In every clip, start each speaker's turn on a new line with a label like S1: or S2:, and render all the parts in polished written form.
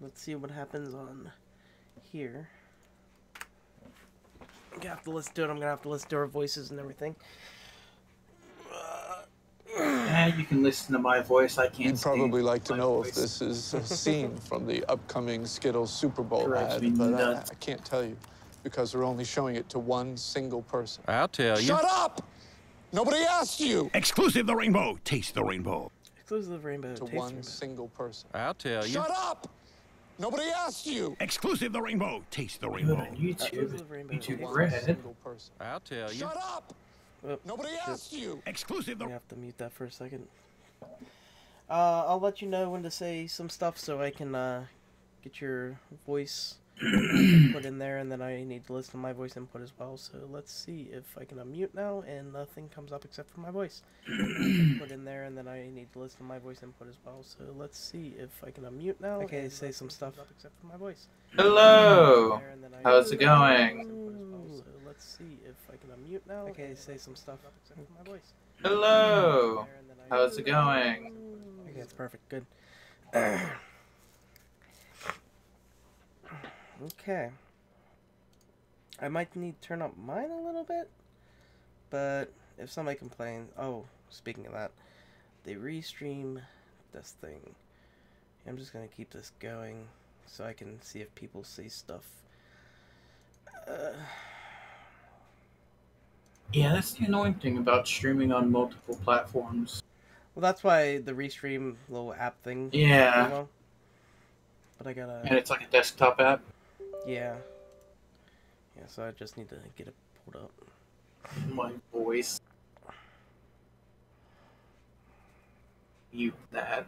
S1: let's see what happens on here. I'm gonna have to listen to it. I'm gonna have to listen to our voices and everything.
S2: Yeah, you can listen to my voice. I can't.
S3: You'd probably like to
S2: my
S3: know
S2: voice.
S3: if this is a scene from the upcoming Skittles Super Bowl
S2: Drives me
S3: ad, but
S2: nuts.
S3: I can't tell you because they're only showing it to one single person.
S4: I'll tell you.
S3: Shut up! Nobody asked you!
S5: Exclusive the rainbow. Taste the rainbow.
S1: Exclusive rainbow.
S3: To
S1: Taste
S3: one
S1: rainbow.
S3: single person.
S4: I'll tell you.
S3: Shut up! Nobody asked you!
S5: Exclusive the rainbow. Taste the
S2: Do it
S5: rainbow.
S2: on YouTube.
S1: Exclusive rainbow.
S2: YouTube
S3: One
S2: Red.
S3: single person.
S4: I'll tell you.
S3: Shut up!
S1: Oh,
S3: Nobody
S1: shit.
S3: asked you!
S5: Exclusive
S1: I
S5: the.
S1: have to mute that for a second. I'll let you know when to say some stuff so I can get your voice put in there, and then I need to listen to my voice input as well. So let's see if I can unmute now, and nothing comes up except for my voice. Put in there, and then I need to listen to my voice input as well. So let's see if I can unmute now. Okay, say some stuff except for my voice.
S2: Hello. How's it going?
S1: So let's see if I can unmute now. Okay, say some stuff except for my voice.
S2: Hello. How's it going?
S1: Okay, that's perfect. Good. Okay. I might need to turn up mine a little bit, but if somebody complains... Oh, speaking of that, they restream this thing. I'm just going to keep this going so I can see if people see stuff.
S2: Yeah, that's the annoying thing about streaming on multiple platforms.
S1: Well, that's why the restream little app thing.
S2: Yeah.
S1: Well, but I gotta...
S2: And it's like a desktop app.
S1: Yeah. Yeah, so I just need to get it pulled up.
S2: My voice. Mute that.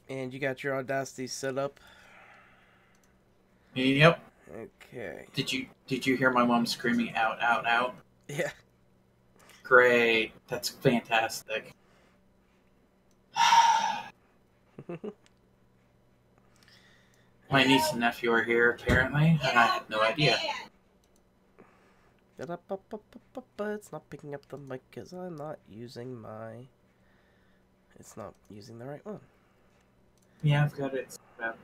S1: And you got your Audacity set up?
S2: Yep.
S1: Okay.
S2: Did you hear my mom screaming out, out, out?
S1: Yeah.
S2: Great. That's fantastic. My niece and nephew are here apparently, and I had no idea.
S1: It's not picking up the mic because I'm not using my... It's not using the right one.
S2: Yeah, I've got it.
S1: Move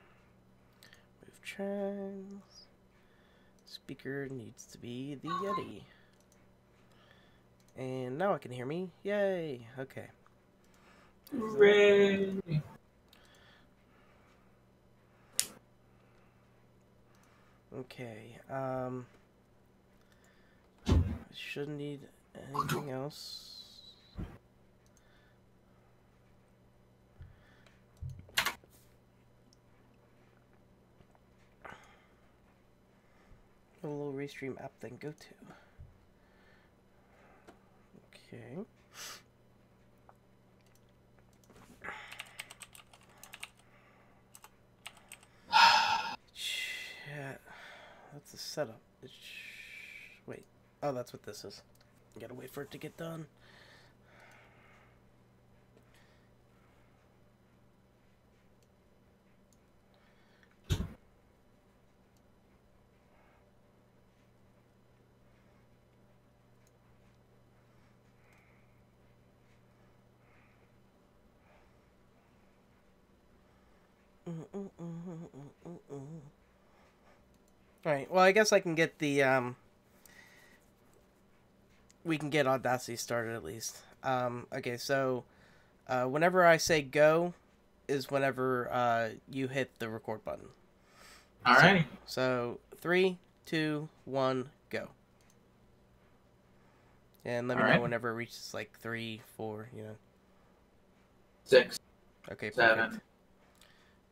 S1: tracks. Speaker needs to be the Yeti. And now I can hear me. Yay! Okay.
S2: Hooray!
S1: Okay, shouldn't need anything else. What a little restream app thing go to? Okay. Chat. That's the setup. Wait. Oh, that's what this is. Gotta wait for it to get done. Alright, well, I guess I can get the, we can get Audacity started at least. Okay, so, whenever I say go is whenever, you hit the record button.
S2: Alrighty.
S1: So 3, 2, 1, go. And let me know whenever it reaches, like, 3, 4, you know.
S2: 6.
S1: Okay, perfect.
S2: 7.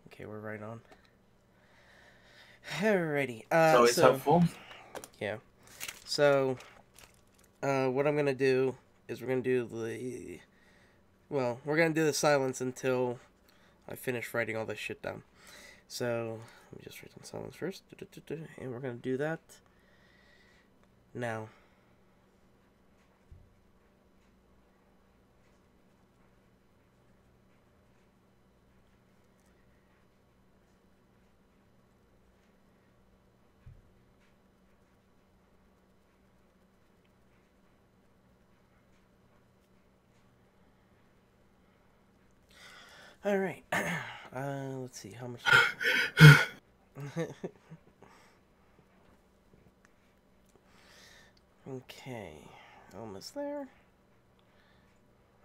S1: Okay, we're right on. Alrighty.
S2: It's always helpful.
S1: Yeah. So, what I'm gonna do is we're gonna do the... Well, we're gonna do the silence until I finish writing all this shit down. So, let me just write down silence first. And we're gonna do that now. All right. Let's see how much. Okay, almost there.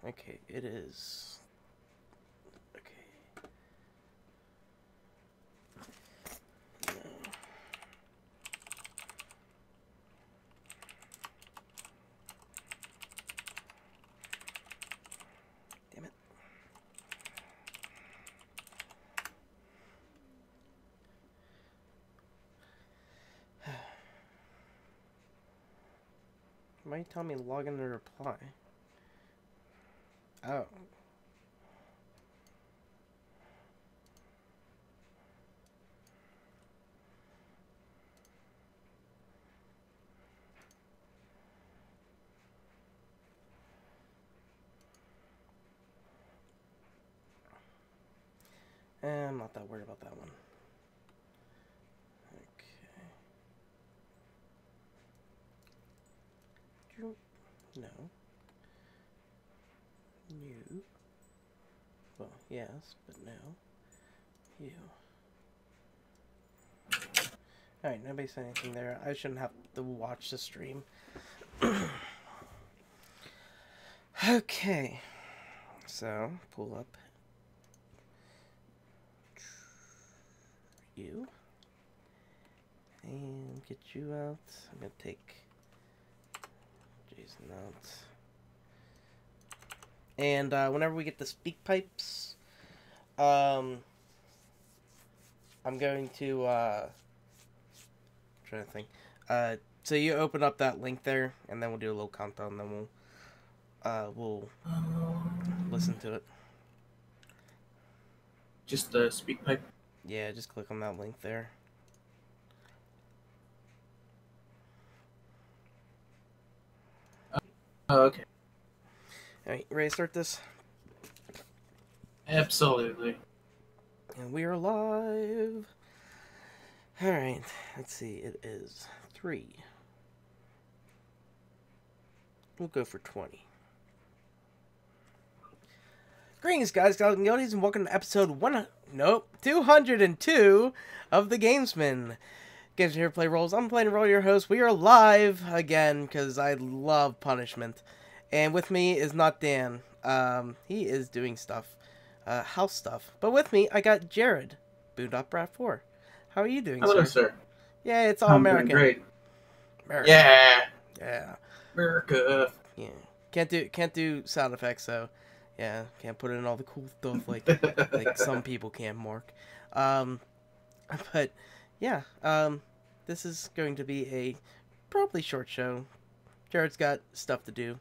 S1: Okay, it is. Okay. No. Damn it. Why are you telling me to log in to reply? Oh. I'm not that worried about that one. Okay. No. You. Well, yes, but no. You. Alright, nobody said anything there. I shouldn't have to watch the stream. Okay. So, pull up. You. And get you out. I'm gonna take Jason out. And whenever we get the speak pipes, I'm going to trying to think. So you open up that link there, and then we'll do a little countdown. Then we'll listen to it.
S2: Just the speak pipe.
S1: Yeah, just click on that link there.
S2: Oh, okay.
S1: Alright, ready to start this?
S2: Absolutely.
S1: And we are live. Alright, let's see. It is 3. We'll go for 20. Greetings, guys, gals, and girlies, and welcome to episode 202 of the Gamesmen. Games here play roles. I'm playing a role, your host. We are live again because I love punishment. And with me is not Dan. He is doing stuff, house stuff. But with me, I got Jared, Boondock Brat 4. How are you doing,
S2: Hello, sir.
S1: Yeah, it's all
S2: I'm
S1: American.
S2: doing great.
S1: America.
S2: Yeah.
S1: Yeah.
S2: America.
S1: Yeah. Can't do sound effects, so yeah, can't put in all the cool stuff like some people can, Mark. But yeah, this is going to be a probably short show. Jared's got stuff to do.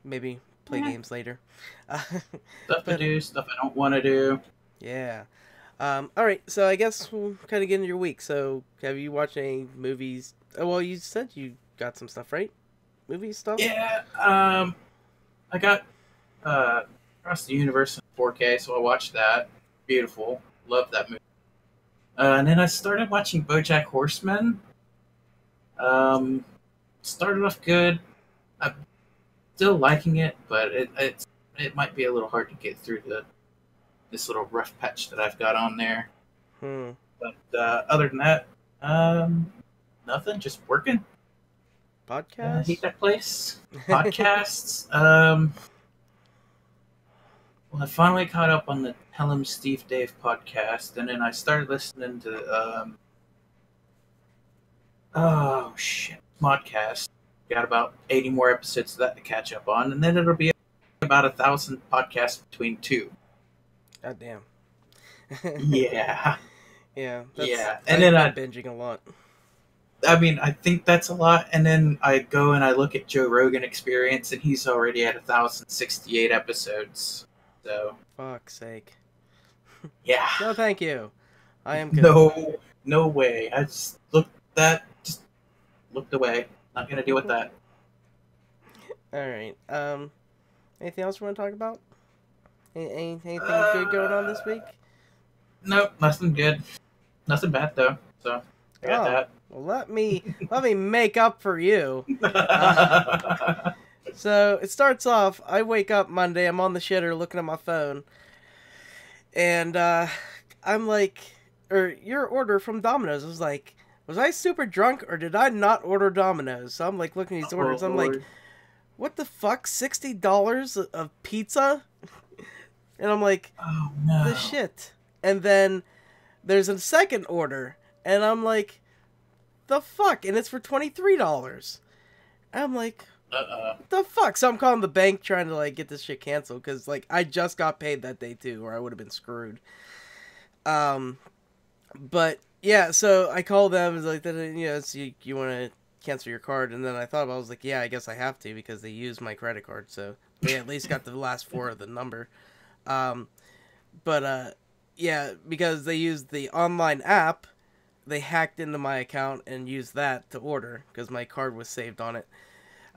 S1: Maybe play games later.
S2: Stuff to do, stuff I don't want to do.
S1: Yeah. Alright, so I guess we'll kind of get into your week. So, have you watched any movies? Oh, well, you said you got some stuff, right? Movie stuff?
S2: Yeah, I got Across the Universe in 4K, so I watched that. Beautiful. Love that movie. And then I started watching BoJack Horseman. Started off good. I'm still liking it, but it might be a little hard to get through this little rough patch that I've got on there. But other than that, nothing. Just working.
S1: Podcast?
S2: Hate that place. Podcasts. Well, I finally caught up on the Tell 'em Steve Dave podcast, and then I started listening to oh shit, Modcast. Got about 80 more episodes of that to catch up on, and then it'll be about 1,000 podcasts between two.
S1: God damn.
S2: Yeah.
S1: Yeah.
S2: Yeah. And then
S1: I'm binging a lot.
S2: I mean, I think that's a lot, and then I go and I look at Joe Rogan Experience, and he's already at 1,068 episodes. So.
S1: Fuck's sake.
S2: Yeah.
S1: No, thank you. I am good.
S2: No way. I just looked away. Not gonna deal with that.
S1: Alright. Anything else you want to talk about? Anything good going on this week?
S2: Nope, nothing good. Nothing bad though. So I got that.
S1: Well, let me make up for you. So it starts off. I wake up Monday. I'm on the shitter looking at my phone, And I'm like, or your order from Domino's. I was like, was I super drunk or did I not order Domino's? So I'm like looking at these orders. I'm like, what the fuck? $60 of pizza? And I'm like,
S2: oh no,
S1: the shit. And then there's a second order, and I'm like, the fuck? And it's for $23. And I'm like, the fuck? So I'm calling the bank trying to like get this shit canceled because like I just got paid that day too, or I would have been screwed. But yeah, so I called them. It's like, so you want to cancel your card? And then I thought about it, I was like, yeah, I guess I have to because they used my credit card, so they at least got the last four of the number. Yeah, because they used the online app, they hacked into my account and used that to order because my card was saved on it.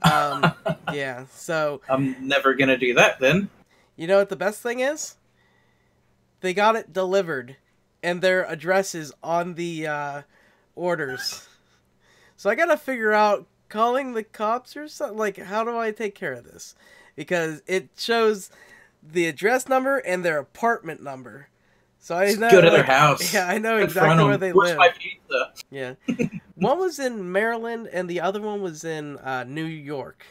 S1: Yeah, so
S2: I'm never gonna do that then.
S1: You know what the best thing is? They got it delivered, and their address is on the orders. So I gotta figure out calling the cops or something. Like, how do I take care of this? Because it shows the address number and their apartment number. So I know,
S2: go to their house.
S1: Yeah, I know exactly where they live.
S2: My pizza?
S1: Yeah, one was in Maryland and the other one was in New York.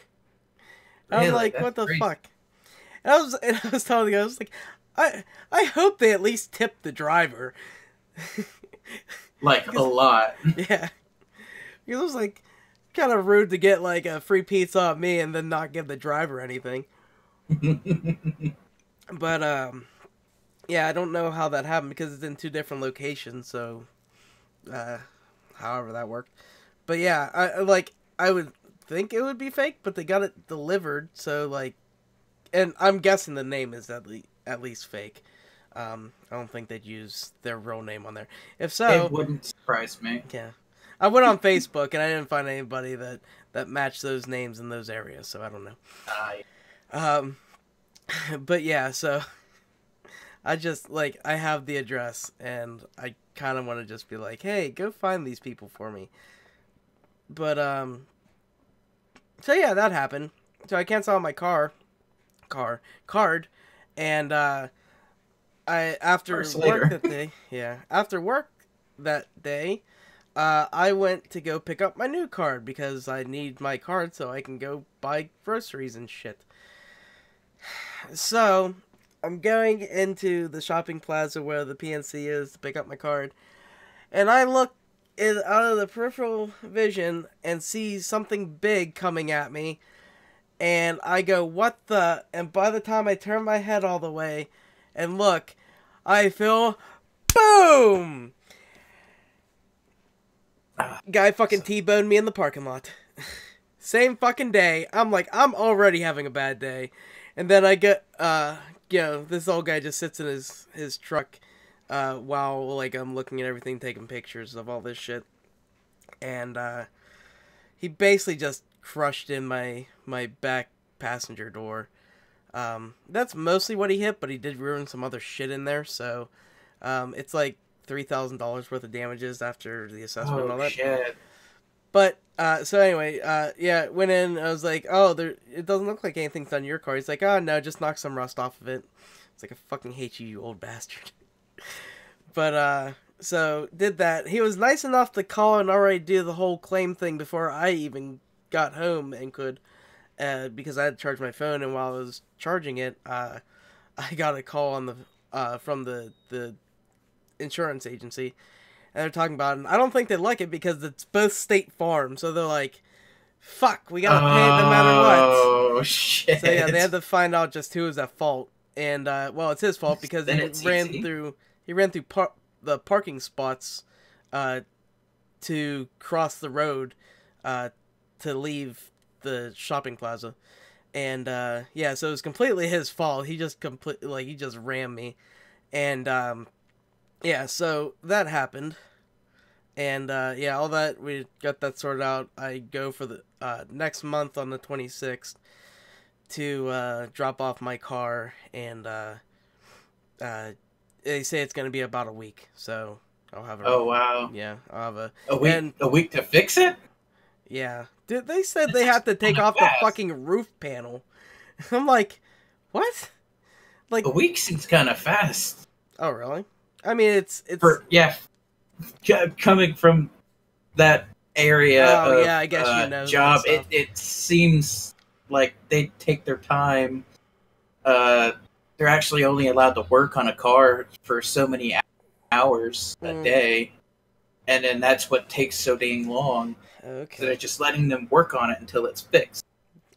S1: And I'm like, what the fuck? And I was telling the guy, I was like, I hope they at least tip the driver.
S2: Like a lot.
S1: Yeah, because it was like kind of rude to get like a free pizza off me and then not give the driver anything. But yeah, I don't know how that happened because it's in two different locations. So, however that worked. But yeah, I would think it would be fake, but they got it delivered. So like, and I'm guessing the name is at least fake. I don't think they'd use their real name on there. If so,
S2: it wouldn't surprise me.
S1: Yeah, I went on Facebook and I didn't find anybody that matched those names in those areas. So I don't know. But yeah, so I just like I have the address and I kind of want to just be like, hey, go find these people for me. But so yeah, that happened. So I canceled my card, and after work that day, I went to go pick up my new card because I need my card so I can go buy groceries and shit. So I'm going into the shopping plaza where the PNC is to pick up my card, and I look out of the peripheral vision and see something big coming at me, and I go, what the? And by the time I turn my head all the way and look, I feel, boom! Guy fucking T-boned me in the parking lot. Same fucking day. I'm like, I'm already having a bad day. And then I get, this old guy just sits in his truck while, like, I'm looking at everything, taking pictures of all this shit. And he basically just crushed in my back passenger door. That's mostly what he hit, but he did ruin some other shit in there, so it's like $3,000 worth of damages after the assessment and all that.
S2: Shit.
S1: But, so anyway, yeah, went in, I was like, oh, it doesn't look like anything's on your car. He's like, oh, no, just knock some rust off of it. It's like, I fucking hate you old bastard. But, so, did that. He was nice enough to call and already do the whole claim thing before I even got home and could, because I had to charge my phone, and while I was charging it, I got a call on from the insurance agency. And they're talking about it, and I don't think they like it because it's both State Farm, so they're like, fuck, we gotta pay it no matter what.
S2: Oh, shit.
S1: So yeah, they had to find out just who was at fault. And, well, it's his fault because he ran through the parking spots to cross the road to leave the shopping plaza. And, yeah, so it was completely his fault. He just he just rammed me. And, yeah, so that happened. And, yeah, all that, we got that sorted out. I go for the next month on the 26th to drop off my car, and they say it's going to be about a week, so I'll have
S2: Oh, wow.
S1: Yeah, I'll have
S2: a week to fix it?
S1: Yeah. Dude, they said they have to take off the fucking roof panel. I'm like, what? Like,
S2: a week seems kind of fast.
S1: Oh, really? I mean, it's
S2: coming from that area
S1: oh,
S2: of
S1: yeah, I guess you know that
S2: job,
S1: stuff.
S2: it seems like they take their time. They're actually only allowed to work on a car for so many hours a day, and then that's what takes so dang long.
S1: Okay.
S2: So they're just letting them work on it until it's fixed.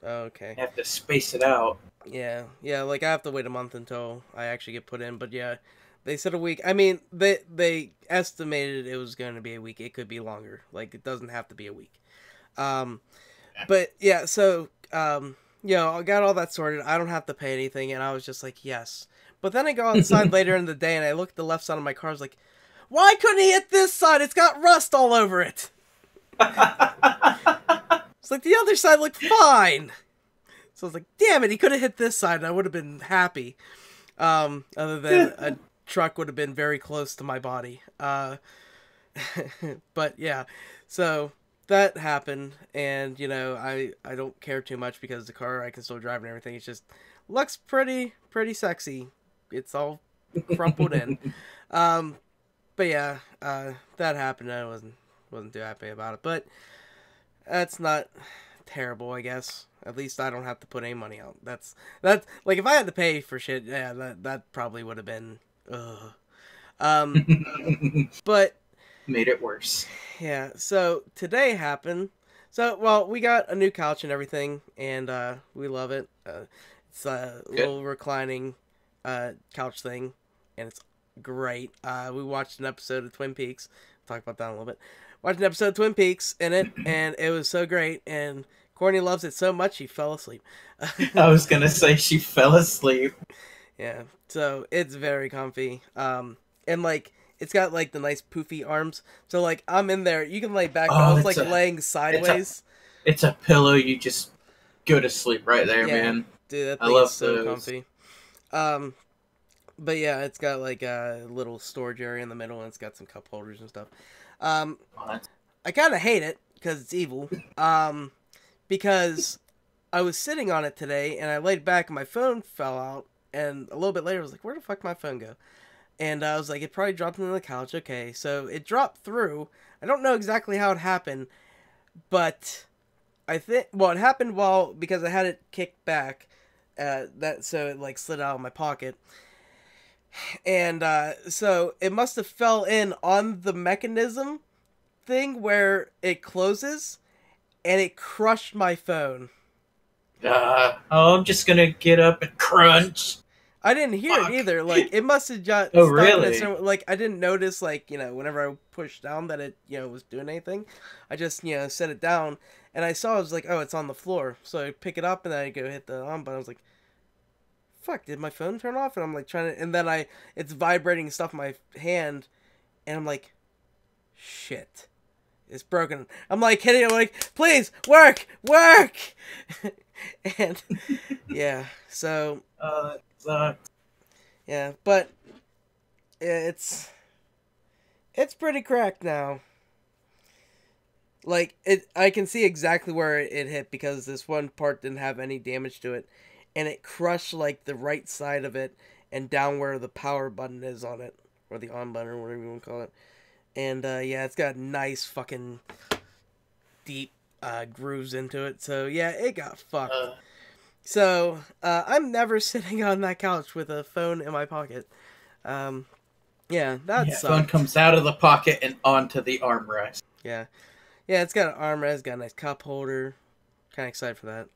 S1: Okay.
S2: You have to space it out.
S1: Yeah, like I have to wait a month until I actually get put in, but yeah, they said a week. I mean, they estimated it was going to be a week. It could be longer. Like, it doesn't have to be a week. But yeah, so I got all that sorted. I don't have to pay anything, and I was just like, yes. But then I go outside later in the day, and I look at the left side of my car. I was like, why couldn't he hit this side? It's got rust all over it. It's like the other side looked fine. So I was like, damn it, he could have hit this side, and I would have been happy. Other than a truck would have been very close to my body. But yeah, so that happened, and I don't care too much because the car I can still drive and everything. It just looks pretty sexy. It's all crumpled in. But yeah, that happened. I wasn't too happy about it, but that's not terrible, I guess. At least I don't have to put any money out. That's like, if I had to pay for shit, yeah, that probably would have been but
S2: made it worse.
S1: Yeah, so today happened. So, well, we got a new couch and everything, and we love it. It's a little reclining couch thing, and it's great. We watched an episode of Twin Peaks. Talk about that in a little bit. Watched an episode of Twin Peaks in it, and it was so great, and Courtney loves it so much she fell asleep.
S2: I was gonna say she fell asleep.
S1: Yeah, so it's very comfy. And like, it's got like the nice poofy arms. So like, I'm in there, you can lay back. I was like laying sideways.
S2: It's a pillow. You just go to sleep right there,
S1: yeah,
S2: man.
S1: Dude, that thing is so comfy. But yeah, it's got like a little storage area in the middle, and it's got some cup holders and stuff. I kind of hate it because it's evil. Because I was sitting on it today, and I laid back, and my phone fell out, and a little bit later, I was like, where the fuck did my phone go? And I was like, it probably dropped into the couch. Okay, so it dropped through. I don't know exactly how it happened, but I think, well, it happened because I had it kicked back, so it like slid out of my pocket. And so it must have fell in on the mechanism thing where it closes, and it crushed my phone.
S2: I'm just gonna get up and crunch.
S1: I didn't hear it either. Like, it must have just...
S2: Oh, really?
S1: Like, I didn't notice, like, whenever I pushed down that it, was doing anything. I just, set it down, and I saw, I was like, oh, it's on the floor. So I pick it up, and then I go hit the on button. I was like, fuck, did my phone turn off? And I'm like trying to... And then it's vibrating stuff in my hand, and I'm like, shit. It's broken. I'm like hitting it, like, please, work! And, yeah, so...
S2: That sucks.
S1: Yeah, but it's pretty cracked now. Like, I can see exactly where it hit because this one part didn't have any damage to it, and it crushed like the right side of it and down where the power button is on it, or the on button, or whatever you want to call it. And yeah, it's got nice fucking deep grooves into it. So yeah, it got fucked. So I'm never sitting on that couch with a phone in my pocket. Yeah, that sucks.
S2: Phone comes out of the pocket and onto the armrest.
S1: Yeah, it's got an armrest, got a nice cup holder. Kind of excited for that.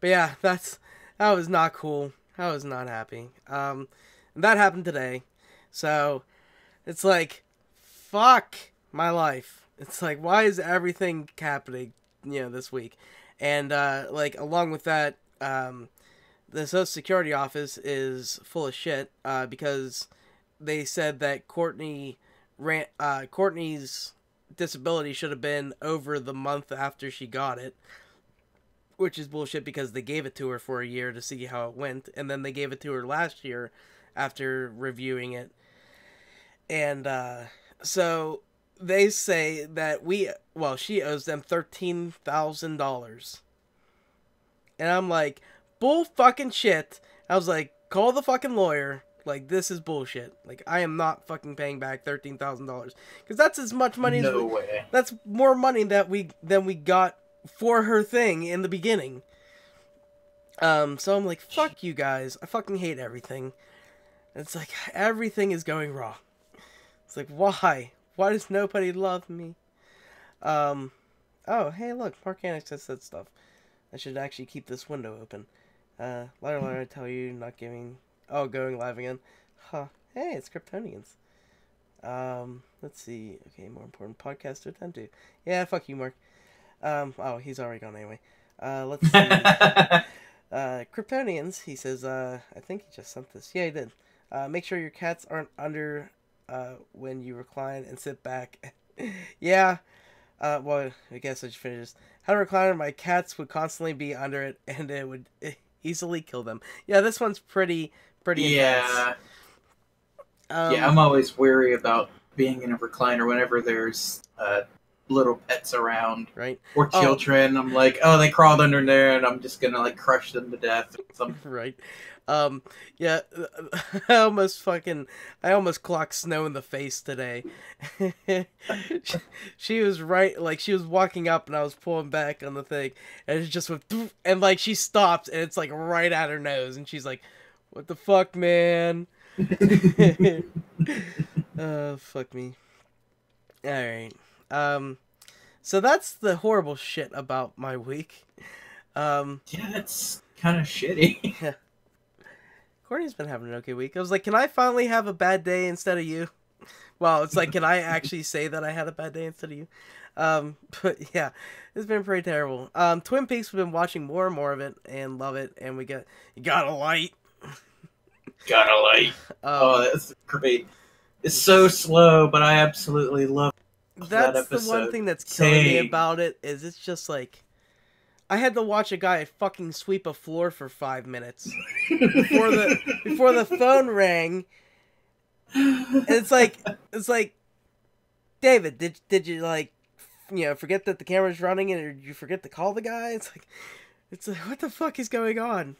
S1: But yeah, that was not cool. I was not happy. And that happened today. So it's like, fuck my life. It's like, why is everything happening, this week? And like, along with that, the Social Security office is full of shit because they said that Courtney's disability should have been over the month after she got it, which is bullshit because they gave it to her for a year to see how it went, and then they gave it to her last year after reviewing it. And so they say that she owes them $13,000. And I'm like, bull fucking shit. I was like, call the fucking lawyer. Like, this is bullshit. Like, I am not fucking paying back $13,000 because that's as much money
S2: No way.
S1: That's more money than we got for her thing in the beginning. So I'm like, fuck you guys. I fucking hate everything. It's like everything is going wrong. It's like, why? Why does nobody love me? Oh, hey, look, Mark Annex has said stuff. I should actually keep this window open. Liar, I tell you, not giving... Oh, going live again. Huh. Hey, it's Kryptonians. Let's see. Okay, more important podcast to attend to. Yeah, fuck you, Mark. Oh, he's already gone anyway. Let's see. Kryptonians, he says, I think he just sent this. Yeah, he did. Make sure your cats aren't under, when you recline and sit back. Yeah. Well, I guess I should finish this. How to recline, my cats would constantly be under it, and it would easily kill them. Yeah, this one's pretty intense.
S2: Yeah, I'm always wary about being in a recliner whenever there's little pets around,
S1: right?
S2: Or children. I'm like, oh, they crawled under there, and I'm just gonna like crush them to death.
S1: Right. Yeah, I almost clocked Snow in the face today. She was right, like, she was walking up and I was pulling back on the thing, and it just went, and like, she stopped and it's like right at her nose, and she's like, what the fuck, man? Fuck me. Alright. So that's the horrible shit about my week.
S2: Yeah, it's kind of shitty.
S1: Yeah. Courtney's been having an okay week. I was like, can I finally have a bad day instead of you? Well, it's like, can I actually say that I had a bad day instead of you? But yeah, it's been pretty terrible. Twin Peaks, we've been watching more and more of it and love it. And you got a light.
S2: Got a light. Oh, that's great. It's so slow, but I absolutely love that episode.
S1: That's the one thing that's killing me about it, is it's just like, I had to watch a guy fucking sweep a floor for 5 minutes before the phone rang. And it's like, David, did you like, forget that the camera's running, or did you forget to call the guy? It's like what the fuck is going on?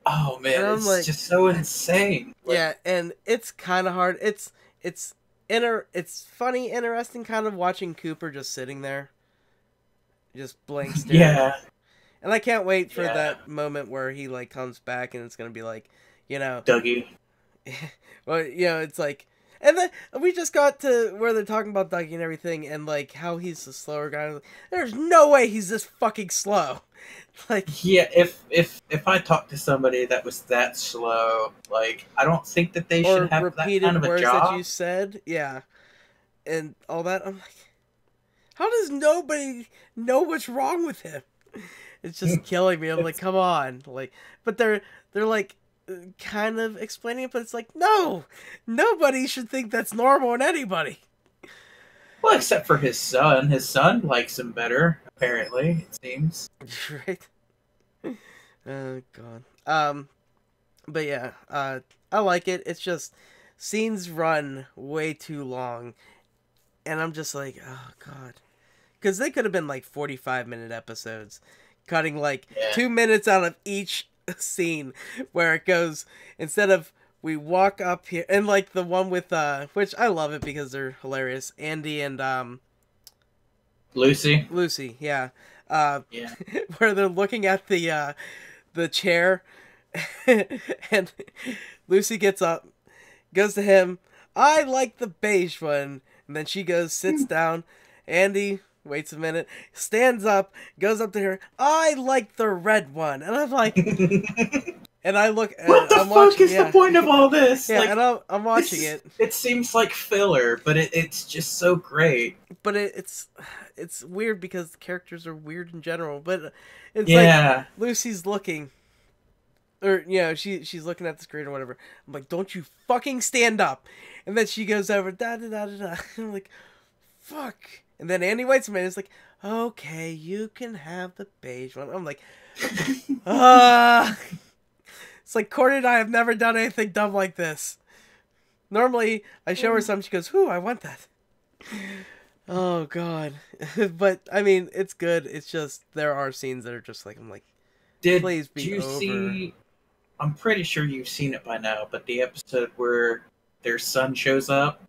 S2: Oh man, it's like, just so insane.
S1: Yeah, and it's kind of hard. It's funny, interesting, kind of watching Cooper just sitting there, just blank staring.
S2: Yeah.
S1: And I can't wait for that moment where he like comes back and it's gonna be like,
S2: Dougie.
S1: Well, it's like, and then we just got to where they're talking about Dougie and everything, and like how he's the slower guy. There's no way he's this fucking slow. Like,
S2: yeah, if I talk to somebody that was that slow, like, I don't think that they should have that kind of a
S1: words
S2: job.
S1: That you said, yeah, and all that. I'm like, how does nobody know what's wrong with him? It's just killing me. I'm like, come on, like, but they're like kind of explaining it, but it's like, no, nobody should think that's normal in anybody.
S2: Well, except for his son. His son likes him better, apparently, it seems.
S1: Right. Oh god. But yeah, I like it. It's just scenes run way too long, and I'm just like, oh god, because they could have been like 45-minute episodes, cutting like 2 minutes out of each scene, where it goes, instead of we walk up here, and like the one with which I love it because they're hilarious, Andy and
S2: Lucy,
S1: yeah. Where they're looking at the chair, and Lucy gets up, goes to him, I like the beige one, and then she goes, sits down. Andy waits a minute, stands up, goes up to her, I like the red one, and I'm like, and I look,
S2: what the fuck is the point of all this?
S1: Yeah, like, and I'm watching it.
S2: It seems like filler, but it's just so great.
S1: But it's weird because the characters are weird in general. But it's like Lucy's looking, or she's looking at the screen or whatever. I'm like, don't you fucking stand up! And then she goes over, da da da da da. I'm like, fuck. And then Andy waits a minute. It's like, okay, you can have the beige one. I'm like, It's like, Courtney and I have never done anything dumb like this. Normally, I show her something, she goes, ooh, I want that. Oh, God. But, I mean, it's good. It's just, there are scenes that are just like, I'm like, please be over. Did you see
S2: I'm pretty sure you've seen it by now, but the episode where their son shows up.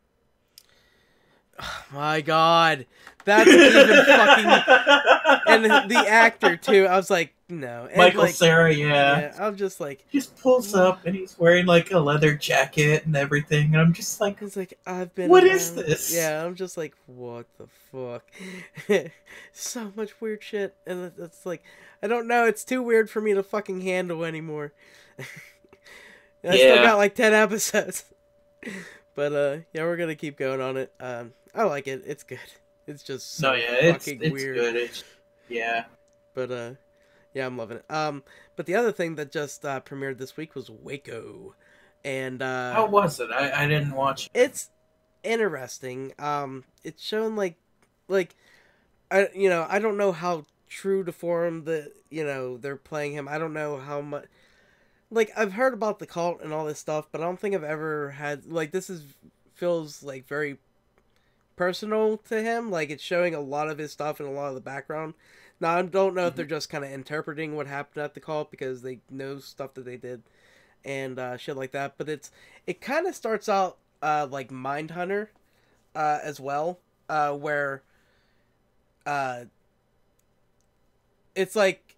S1: My God, that's even fucking, and the actor too. I was like, no, and
S2: Michael
S1: like,
S2: Cera, yeah.
S1: yeah. I'm just like,
S2: He just pulls up and he's wearing like a leather jacket and everything, and I'm just like,
S1: it's like I've been.
S2: what
S1: around.
S2: is this?
S1: Yeah, I'm just like, what the fuck? So much weird shit, and it's like, I don't know. It's too weird for me to fucking handle anymore. I still got like 10 episodes. But yeah, we're gonna keep going on it. I like it. It's good. It's just so fucking
S2: it's
S1: weird.
S2: Good. Yeah.
S1: But yeah, I'm loving it. But the other thing that just premiered this week was Waco, and
S2: how was it? I didn't watch it.
S1: It's interesting. It's shown like I don't know how true to form that they're playing him. I don't know how much. Like, I've heard about the cult and all this stuff, but I don't think I've ever had, like, feels, like, very personal to him. Like, it's showing a lot of his stuff and a lot of the background. Now, I don't know if they're just kind of interpreting what happened at the cult because they know stuff that they did and shit like that. But it kind of starts out like Mindhunter as well, where it's like...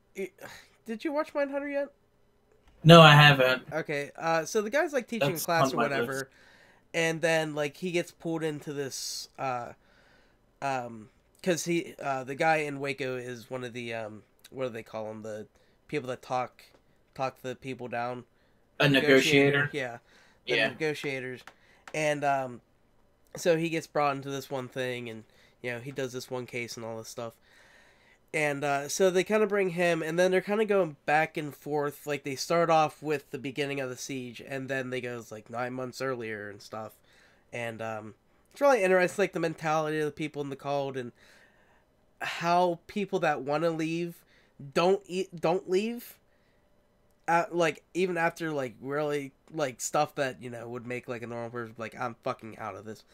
S1: Did you watch Mindhunter yet?
S2: No, I haven't.
S1: Okay, so the guy's like teaching
S2: That's
S1: class
S2: on
S1: or
S2: my
S1: whatever,
S2: list.
S1: and then like he gets pulled into this, because the guy in Waco is one of the what do they call them, the people that talk the people down.
S2: A negotiator.
S1: Yeah, the negotiators, and so he gets brought into this one thing, and he does this one case and all this stuff. And so they kind of bring him, and then they're kind of going back and forth. Like, they start off with the beginning of the siege, and then they go, like, 9 months earlier and stuff. And it's really interesting, like, the mentality of the people in the cult, and how people that want to leave don't leave. Like, even after, like, really, like, stuff that, would make, like, a normal person, like, I'm fucking out of this.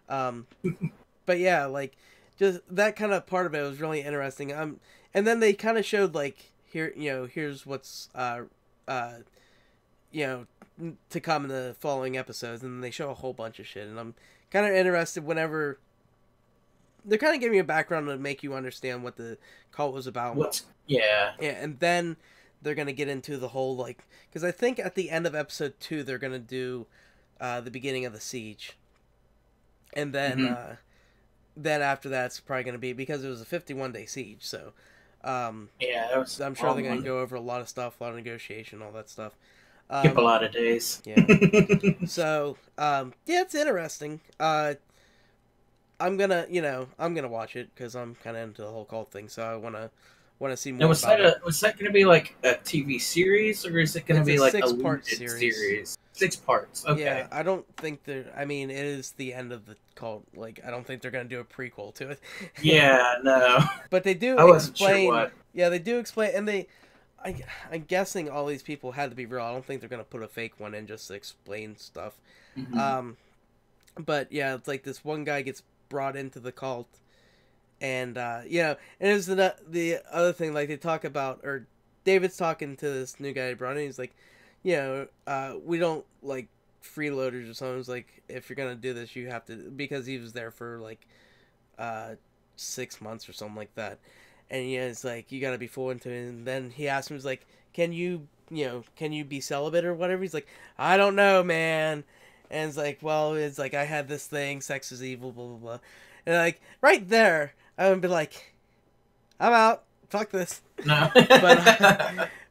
S1: But yeah, like... Just that kind of part of it was really interesting. And then they kind of showed like here's what's to come in the following episodes, and they show a whole bunch of shit. And I'm kind of interested whenever they're kind of giving you a background to make you understand what the cult was about. Yeah, and then they're gonna get into the whole like because I think at the end of episode 2 they're gonna do the beginning of the siege, and then. Then after that, it's probably going to be because it was a 51-day siege. So, I'm sure they're going to go over a lot of stuff, a lot of negotiation, all that stuff.
S2: Skip a lot of days.
S1: Yeah. So, yeah, it's interesting. I'm gonna watch it because I'm kind of into the whole cult thing. So I want to see more.
S2: Now, was that going to be like a TV series, or is it going to be like a
S1: 6-part series?
S2: 6 parts. Okay.
S1: Yeah, I don't think I mean, it is the end of the cult. Like, I don't think they're gonna do a prequel to it.
S2: Yeah, no.
S1: But they do
S2: explain. Sure what.
S1: Yeah, they do explain, and I'm guessing all these people had to be real. I don't think they're gonna put a fake one in just to explain stuff.
S2: Mm-hmm.
S1: But yeah, it's like this one guy gets brought into the cult, and and it was the other thing, like they talk about, or David's talking to this new guy brought in. He's like, we don't like freeloaders or something. It's like, if you're gonna do this, you have to, because he was there for like 6 months or something like that, and it's like you gotta be full into it. And then he asked him, he's like, can you be celibate or whatever? He's like, I don't know, man. And it's like, well, it's like, I had this thing, sex is evil, blah blah blah. And like right there, I would be like, I'm out, fuck this.
S2: No.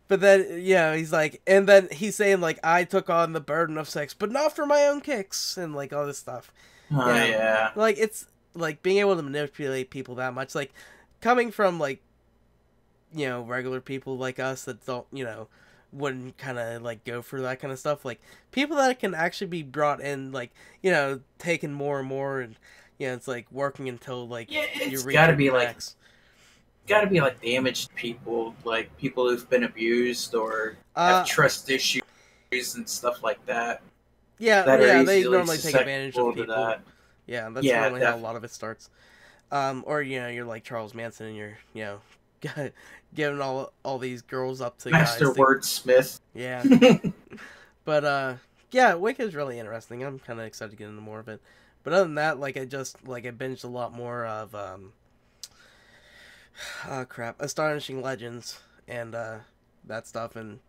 S1: But then, he's like, and then he's saying, like, I took on the burden of sex, but not for my own kicks, and, like, all this stuff.
S2: Oh, yeah.
S1: Like, it's, like, being able to manipulate people that much, like, coming from, like, regular people like us that don't, wouldn't kind of, like, go for that kind of stuff. Like, people that can actually be brought in, like, taken more and more, and, it's, like, working until, like,
S2: you reach gotta be, max. Got to be like damaged people, like people who've been abused or have trust issues and stuff like that.
S1: Yeah, they normally take advantage of people. That. Yeah, that's normally how a lot of it starts. Or you're like Charles Manson, and you're giving all these girls up to
S2: Master
S1: guys.
S2: Wordsmith.
S1: Yeah. But yeah, Wake is really interesting. I'm kind of excited to get into more of it. But other than that, like I binged a lot more of Astonishing Legends and that stuff, and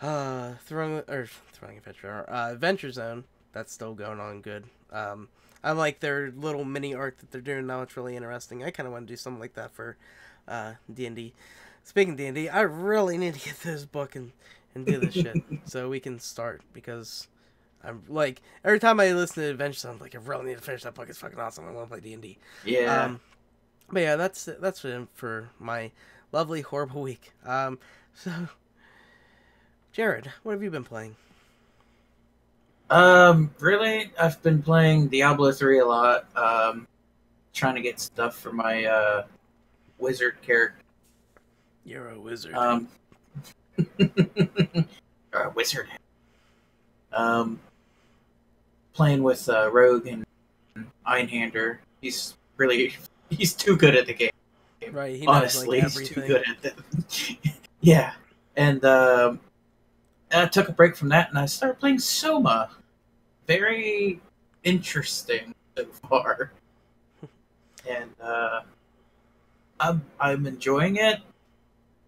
S1: Throwing Adventure, Adventure Zone. That's still going on good. I like their little mini arc that they're doing now. It's really interesting. I kind of want to do something like that for D&D. Speaking of D&D, I really need to get this book and do this shit so we can start, because I'm like, every time I listen to Adventure Zone, I'm like, I really need to finish that book. It's fucking awesome. I want to play D&D.
S2: Yeah.
S1: But yeah, that's it for my lovely, horrible week. So, Jared, what have you been playing?
S2: Really, I've been playing Diablo 3 a lot. Trying to get stuff for my wizard character.
S1: You're a wizard.
S2: Wizard. Playing with Rogue and Einhander. He's too good at the game.
S1: Right, he
S2: Honestly,
S1: knows,
S2: he's too good at it. Yeah, and I took a break from that, and I started playing Soma. Very interesting so far, and I'm enjoying it,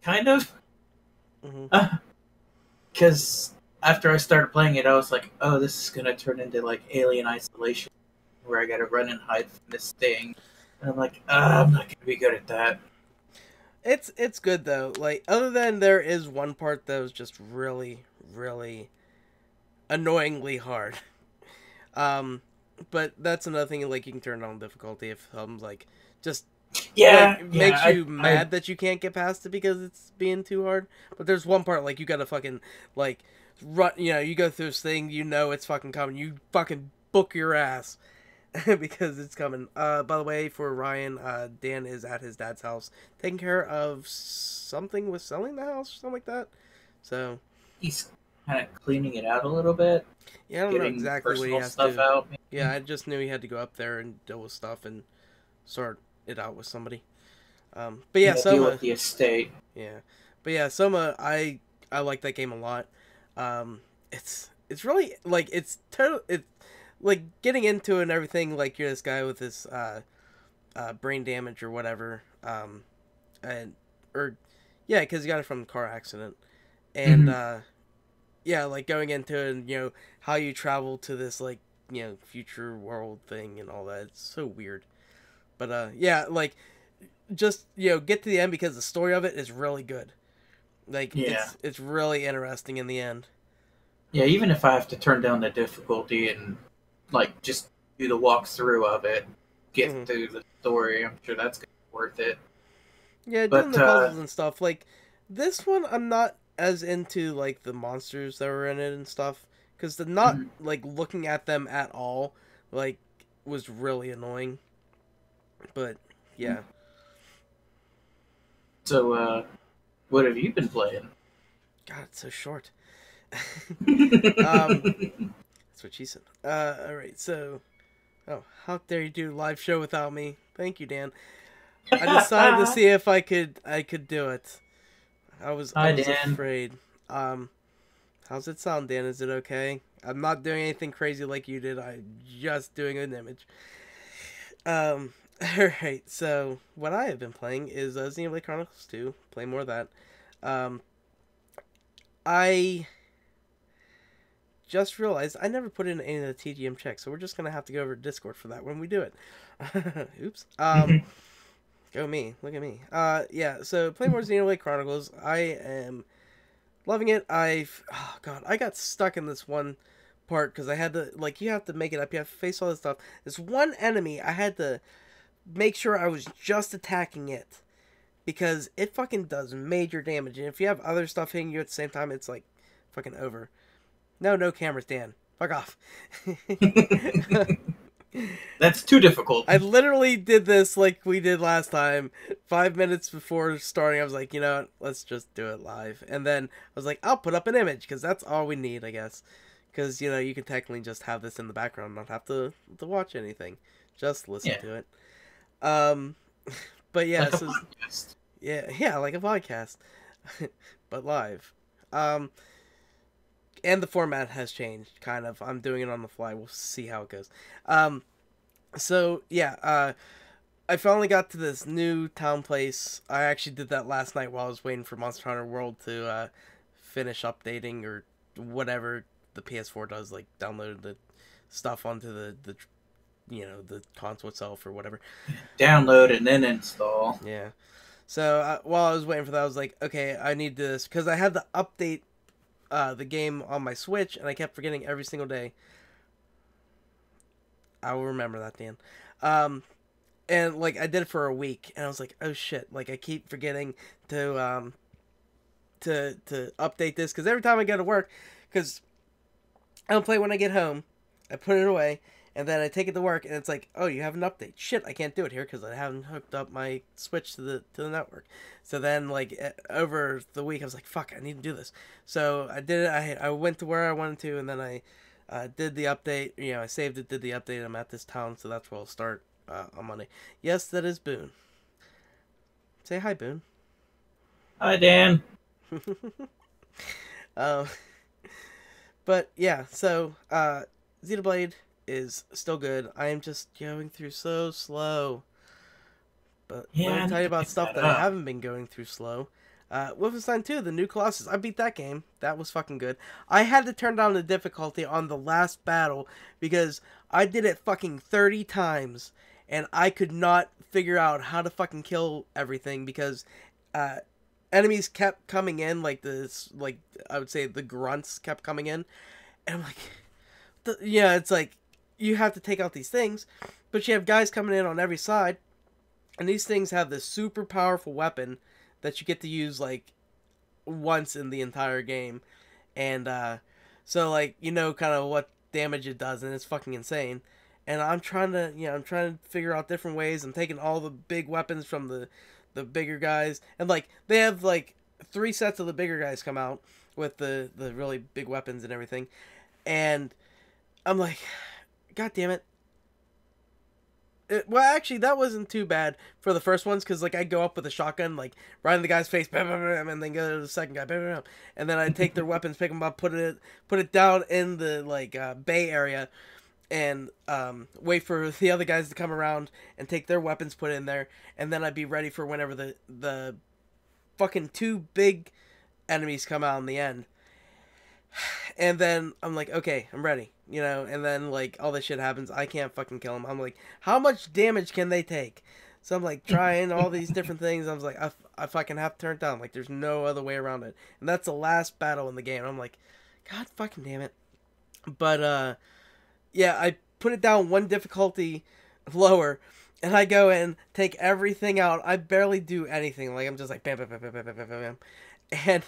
S2: kind of. Because after I started playing it, I was like, "Oh, this is gonna turn into like Alien Isolation, where I gotta run and hide from this thing." And I'm like, "I'm not gonna be good at that."
S1: It's good though. Like, other than there is one part that was just really, really annoyingly hard. But that's another thing. Like, you can turn on difficulty if like just makes you mad that you can't get past it because it's being too hard. But there's one part like you gotta fucking like run. You know, you go through this thing. You know it's fucking coming. You fucking book your ass. Because it's coming. By the way, for Ryan, Dan is at his dad's house taking care of something with selling the house or something like that. So
S2: he's kind of cleaning it out a little bit.
S1: Yeah, I don't know exactly what he has
S2: stuff
S1: to.
S2: Out, maybe.
S1: Yeah, I just knew he had to go up there and deal with stuff and sort it out with somebody. But yeah, Soma.
S2: Deal with the estate.
S1: Yeah, but yeah, Soma. I like that game a lot. It's really like it's like getting into it and everything. Like, you're this guy with this brain damage or whatever. Because he got it from a car accident, and yeah, like going into it and, you know, how you travel to this, like, you know, future world thing and all that. It's so weird. But yeah, like, just, you know, get to the end because the story of it is really good. Like, it's really interesting in the end.
S2: Yeah, even if I have to turn down the difficulty and, like, just do the walkthrough of it, get through the story, I'm sure that's going to be worth it.
S1: Yeah, doing the puzzles and stuff. Like, this one, I'm not as into, like, the monsters that were in it and stuff. Because the not, like, looking at them at all, like, was really annoying. But, yeah.
S2: So, what have you been playing?
S1: God, it's so short. That's what she said. Alright, so... Oh, how dare you do a live show without me? Thank you, Dan. I decided to see if I could do it. I was afraid. How's it sound, Dan? Is it okay? I'm not doing anything crazy like you did. I'm just doing an image. Alright, so what I have been playing is Xenoblade Chronicles 2. Play more of that. I just realized I never put in any of the TGM checks, so we're just going to have to go over to Discord for that when we do it. Oops. Go me. Look at me. Yeah, so play more Xenoblade Chronicles. I am loving it. I got stuck in this one part because I had to, like, you have to make it up. You have to face all this stuff. This one enemy, I had to make sure I was just attacking it because it fucking does major damage. And if you have other stuff hitting you at the same time, it's, like, fucking over. No cameras, Dan. Fuck off.
S2: That's too difficult.
S1: I literally did this like we did last time. 5 minutes before starting, I was like, you know what? Let's just do it live. And then I was like, I'll put up an image, because that's all we need, I guess. Because, you know, you can technically just have this in the background, not have to watch anything. Just listen to it. But yeah,
S2: like a podcast.
S1: Yeah, like a podcast. But live. and the format has changed, kind of. I'm doing it on the fly. We'll see how it goes. So, yeah, I finally got to this new town place. I actually did that last night while I was waiting for Monster Hunter World to finish updating or whatever the PS4 does, like download the stuff onto the the console itself or whatever.
S2: Download and then install.
S1: Yeah. So while I was waiting for that, I was like, okay, I need this because I had to update the game on my Switch, and I kept forgetting every single day. I will remember that, Dan. And like I did it for a week, and I was like, oh shit! Like I keep forgetting to update this because every time I go to work, because I don't play when I get home, I put it away, and then I take it to work, and it's like, oh, you have an update. Shit, I can't do it here because I haven't hooked up my Switch to the network. So then, like over the week, I was like, fuck, I need to do this. So I did it. I went to where I wanted to, and then I did the update. I saved it, did the update. I'm at this town, so that's where I'll start on Monday. Yes, that is Boone. Say hi, Boone.
S2: Hi, Dan.
S1: But yeah, so Xenoblade is still good. I am just going through so slow. But let me tell you about stuff that I haven't been going through slow. Wolfenstein 2, the New Colossus. I beat that game. That was fucking good. I had to turn down the difficulty on the last battle because I did it fucking 30 times and I could not figure out how to fucking kill everything because enemies kept coming in, like I would say the grunts kept coming in, and I'm like, it's like you have to take out these things, but you have guys coming in on every side, and these things have this super powerful weapon that you get to use like once in the entire game, and so like kind of what damage it does, and it's fucking insane. And I'm trying to figure out different ways. I'm taking all the big weapons from the bigger guys, and like they have like 3 sets of the bigger guys come out with the really big weapons and everything, and I'm like, god damn it. Well, actually, that wasn't too bad for the first ones because like I go up with a shotgun, like right in the guy's face, bam, bam, bam, and then go to the second guy, bam, bam, bam, and then I take their weapons, pick them up, put it down in the like bay area, and wait for the other guys to come around and take their weapons, put in there, and then I'd be ready for whenever the fucking 2 big enemies come out in the end. And then I'm like, okay, I'm ready, and then like all this shit happens. I can't fucking kill them. I'm like, how much damage can they take? So I'm like trying all these different things. I was like, I fucking have to turn it down. Like there's no other way around it. And that's the last battle in the game. I'm like, god fucking damn it. But yeah, I put it down 1 difficulty lower, and I go in, take everything out. I barely do anything. Like, I'm just like, bam, bam, bam, bam, bam, bam, bam, bam. And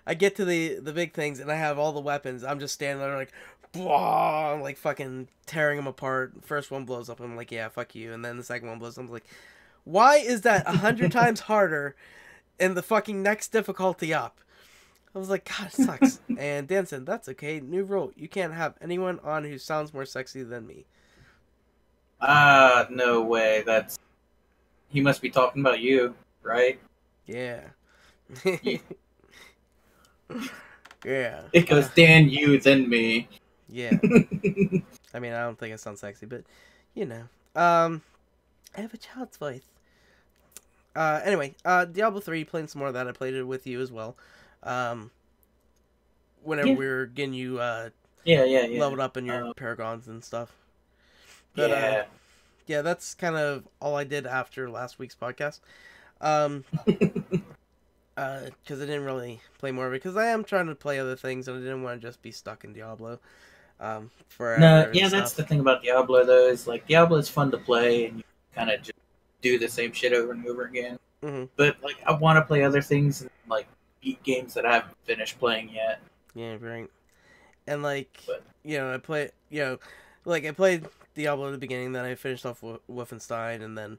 S1: I get to the big things, and I have all the weapons. I'm just standing there like, blah, like fucking tearing them apart. First one blows up, I'm like, yeah, fuck you. And then the second one blows up, I'm like, why is that 100 times harder in the fucking next difficulty up? I was like, God, it sucks. And Dan said, that's okay. New rule. You can't have anyone on who sounds more sexy than me.
S2: No way. He must be talking about you, right?
S1: Yeah. Yeah.
S2: It goes Dan, you, then me.
S1: Yeah. I mean, I don't think I sound sexy, but, I have a child's voice. Anyway, Diablo 3, playing some more of that. I played it with you as well. Whenever we were getting you leveled up in your paragons and stuff. But, yeah, that's kind of all I did after last week's podcast. Because I didn't really play more of it, because I am trying to play other things, and I didn't want to just be stuck in Diablo forever.
S2: No, yeah, that's the thing about Diablo, though, is like Diablo is fun to play, and you kind of just do the same shit over and over again.
S1: Mm-hmm.
S2: But like, I want to play other things, and like beat games that I haven't finished playing yet.
S1: Yeah, right. And like, I played Diablo at the beginning, then I finished off Wolfenstein, and then,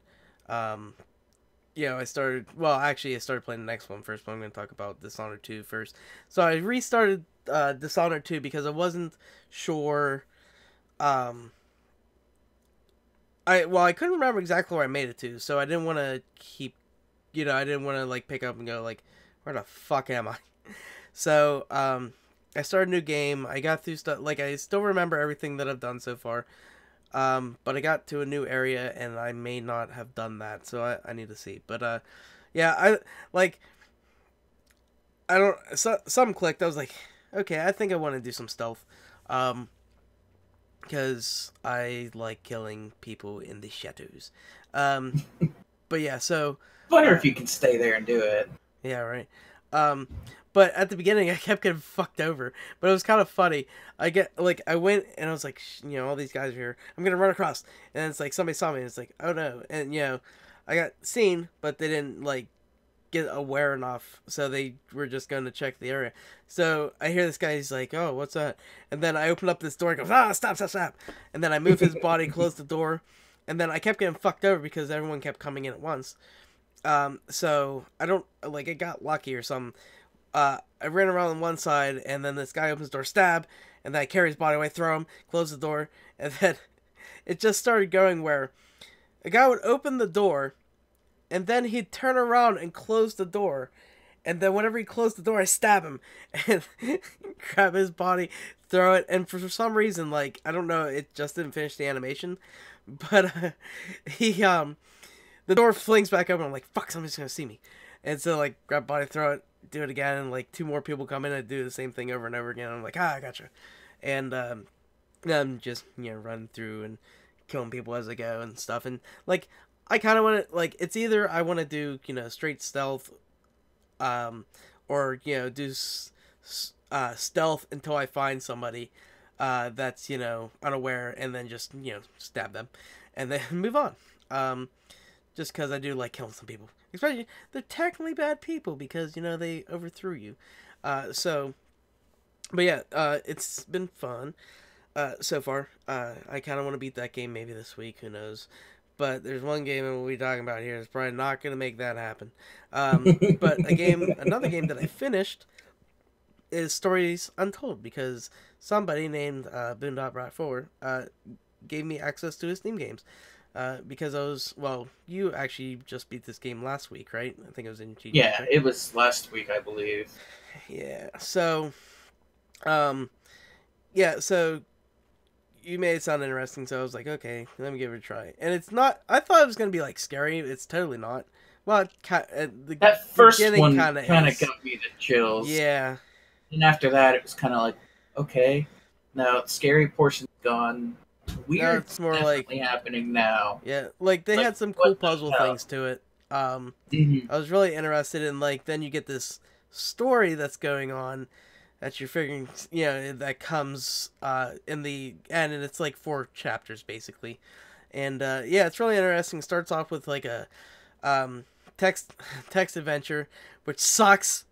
S1: I started playing the next one first, but I'm going to talk about Dishonored 2 first. So I restarted Dishonored 2 because I wasn't sure. I couldn't remember exactly where I made it to, so I didn't want to keep, I didn't want to like pick up and go like, where the fuck am I? So I started a new game. I got through stuff. Like, I still remember everything that I've done so far. But I got to a new area, and I may not have done that, so I need to see. But, yeah, like, I don't, some clicked. I was like, okay, I think I want to do some stealth. Because I like killing people in the shadows. But yeah, so...
S2: I wonder if you can stay there and do it.
S1: Yeah, right. But at the beginning, I kept getting fucked over. But it was kind of funny. I went, and I was like, all these guys are here. I'm gonna run across. And it's like, somebody saw me, and it's like, oh no. And, I got seen, but they didn't, like, get aware enough, so they were just going to check the area. So I hear this guy, he's like, oh, what's that? And then I open up this door, and goes, stop. And then I move his body, close the door, and then I kept getting fucked over because everyone kept coming in at once. So I don't, like, I got lucky or something. I ran around on one side, and then this guy opens the door, stab, and then I carry his body away, throw him, close the door, and then it just started going where a guy would open the door, and then he'd turn around and close the door. And then whenever he closed the door, I stab him. And grab his body, throw it. And for some reason, like, I don't know, it just didn't finish the animation. But the door flings back open. I'm like, fuck, somebody's going to see me. And so, like, grab body, throw it, do it again. And, like, 2 more people come in and do the same thing over and over again. I'm like, I gotcha. And I'm just, running through and killing people as I go and stuff. And, like... I kind of want to, like, it's either I want to do, straight stealth, or, do stealth until I find somebody, that's, unaware, and then just, stab them, and then move on. Just because I do like killing some people. Especially, they're technically bad people, because, they overthrew you. But yeah, it's been fun, so far. I kind of want to beat that game maybe this week, who knows. But there's one game that we'll be talking about here that's probably not going to make that happen. But another game that I finished is Stories Untold, because somebody named Boondot4 gave me access to his Steam games. Because you actually just beat this game last week, right? I think it was in GG.
S2: Yeah,
S1: right?
S2: it was last week, I believe.
S1: Yeah, so... you made it sound interesting, so I was like, okay, let me give it a try. And it's not... I thought it was going to be, like, scary. It's totally not. Well,
S2: that first one kind of got me the chills.
S1: Yeah.
S2: And after that, it was kind of like, okay, now the scary portion's gone. Weird
S1: it's more
S2: definitely happening now.
S1: Yeah, like, they had some cool puzzle things to it. I was really interested in, like, then you get this story that's going on that you're figuring, that comes in the end, and it's like 4 chapters basically, and it's really interesting. It starts off with like a text adventure, which sucks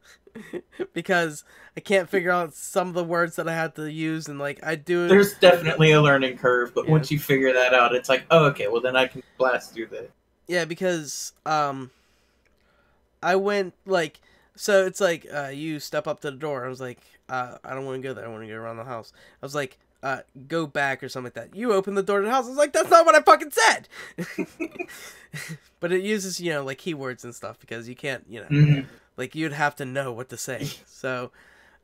S1: because I can't figure out some of the words that I had to use, and like I do.
S2: There's definitely a learning curve, but once you figure that out, it's like, oh, okay, well then I can blast through that. Yeah,
S1: because I went like. So it's like, you step up to the door. I was like, I don't want to go there. I want to go around the house. I was like, go back or something like that. You open the door to the house. I was like, that's not what I fucking said. But it uses, like keywords and stuff because you can't, like you'd have to know what to say. So,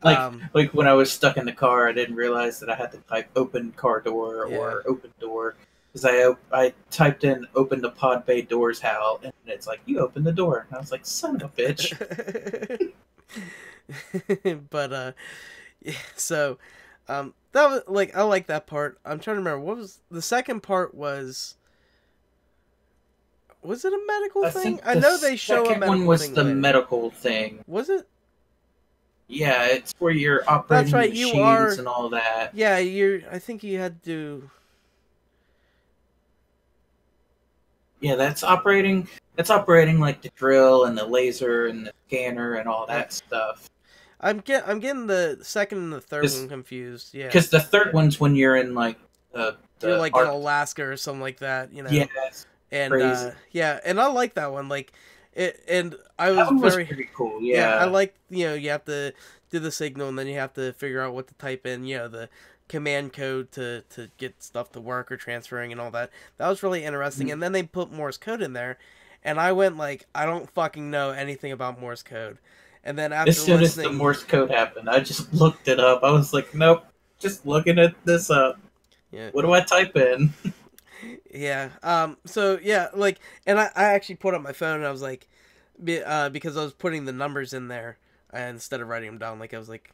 S2: like when I was stuck in the car, I didn't realize that I had to type open car door or open door. Because I typed in "open the pod bay doors, Hal," and it's like, you open the door. And I was like, son of a bitch.
S1: But so that was like, I like that part. I'm trying to remember what was the second part. Was it a medical thing? I know they show a medical thing.
S2: One was the medical thing.
S1: Was it?
S2: Yeah, it's where you're operating machines and all that.
S1: Yeah, I think you had to.
S2: Yeah, that's operating like the drill and the laser and the scanner and all that stuff.
S1: I'm getting the second and the third one confused. Yeah,
S2: because the third one's when you're in like
S1: you're like in Alaska or something like that.
S2: Yeah,
S1: and
S2: crazy.
S1: And I like that one. Like it, and I was
S2: pretty cool. Yeah,
S1: I like you have to do the signal and then you have to figure out what to type in. The command code to get stuff to work or transferring and all that. That was really interesting. And then they put Morse code in there, and I went like, I don't fucking know anything about Morse code. And then after
S2: As soon as the
S1: listening,
S2: Morse code happened, I just looked it up. I was like, nope, just looking at this up.
S1: yeah,
S2: What do I type in?
S1: yeah. So yeah, like, and I actually put up my phone and I was like, because I was putting the numbers in there instead of writing them down. Like I was like,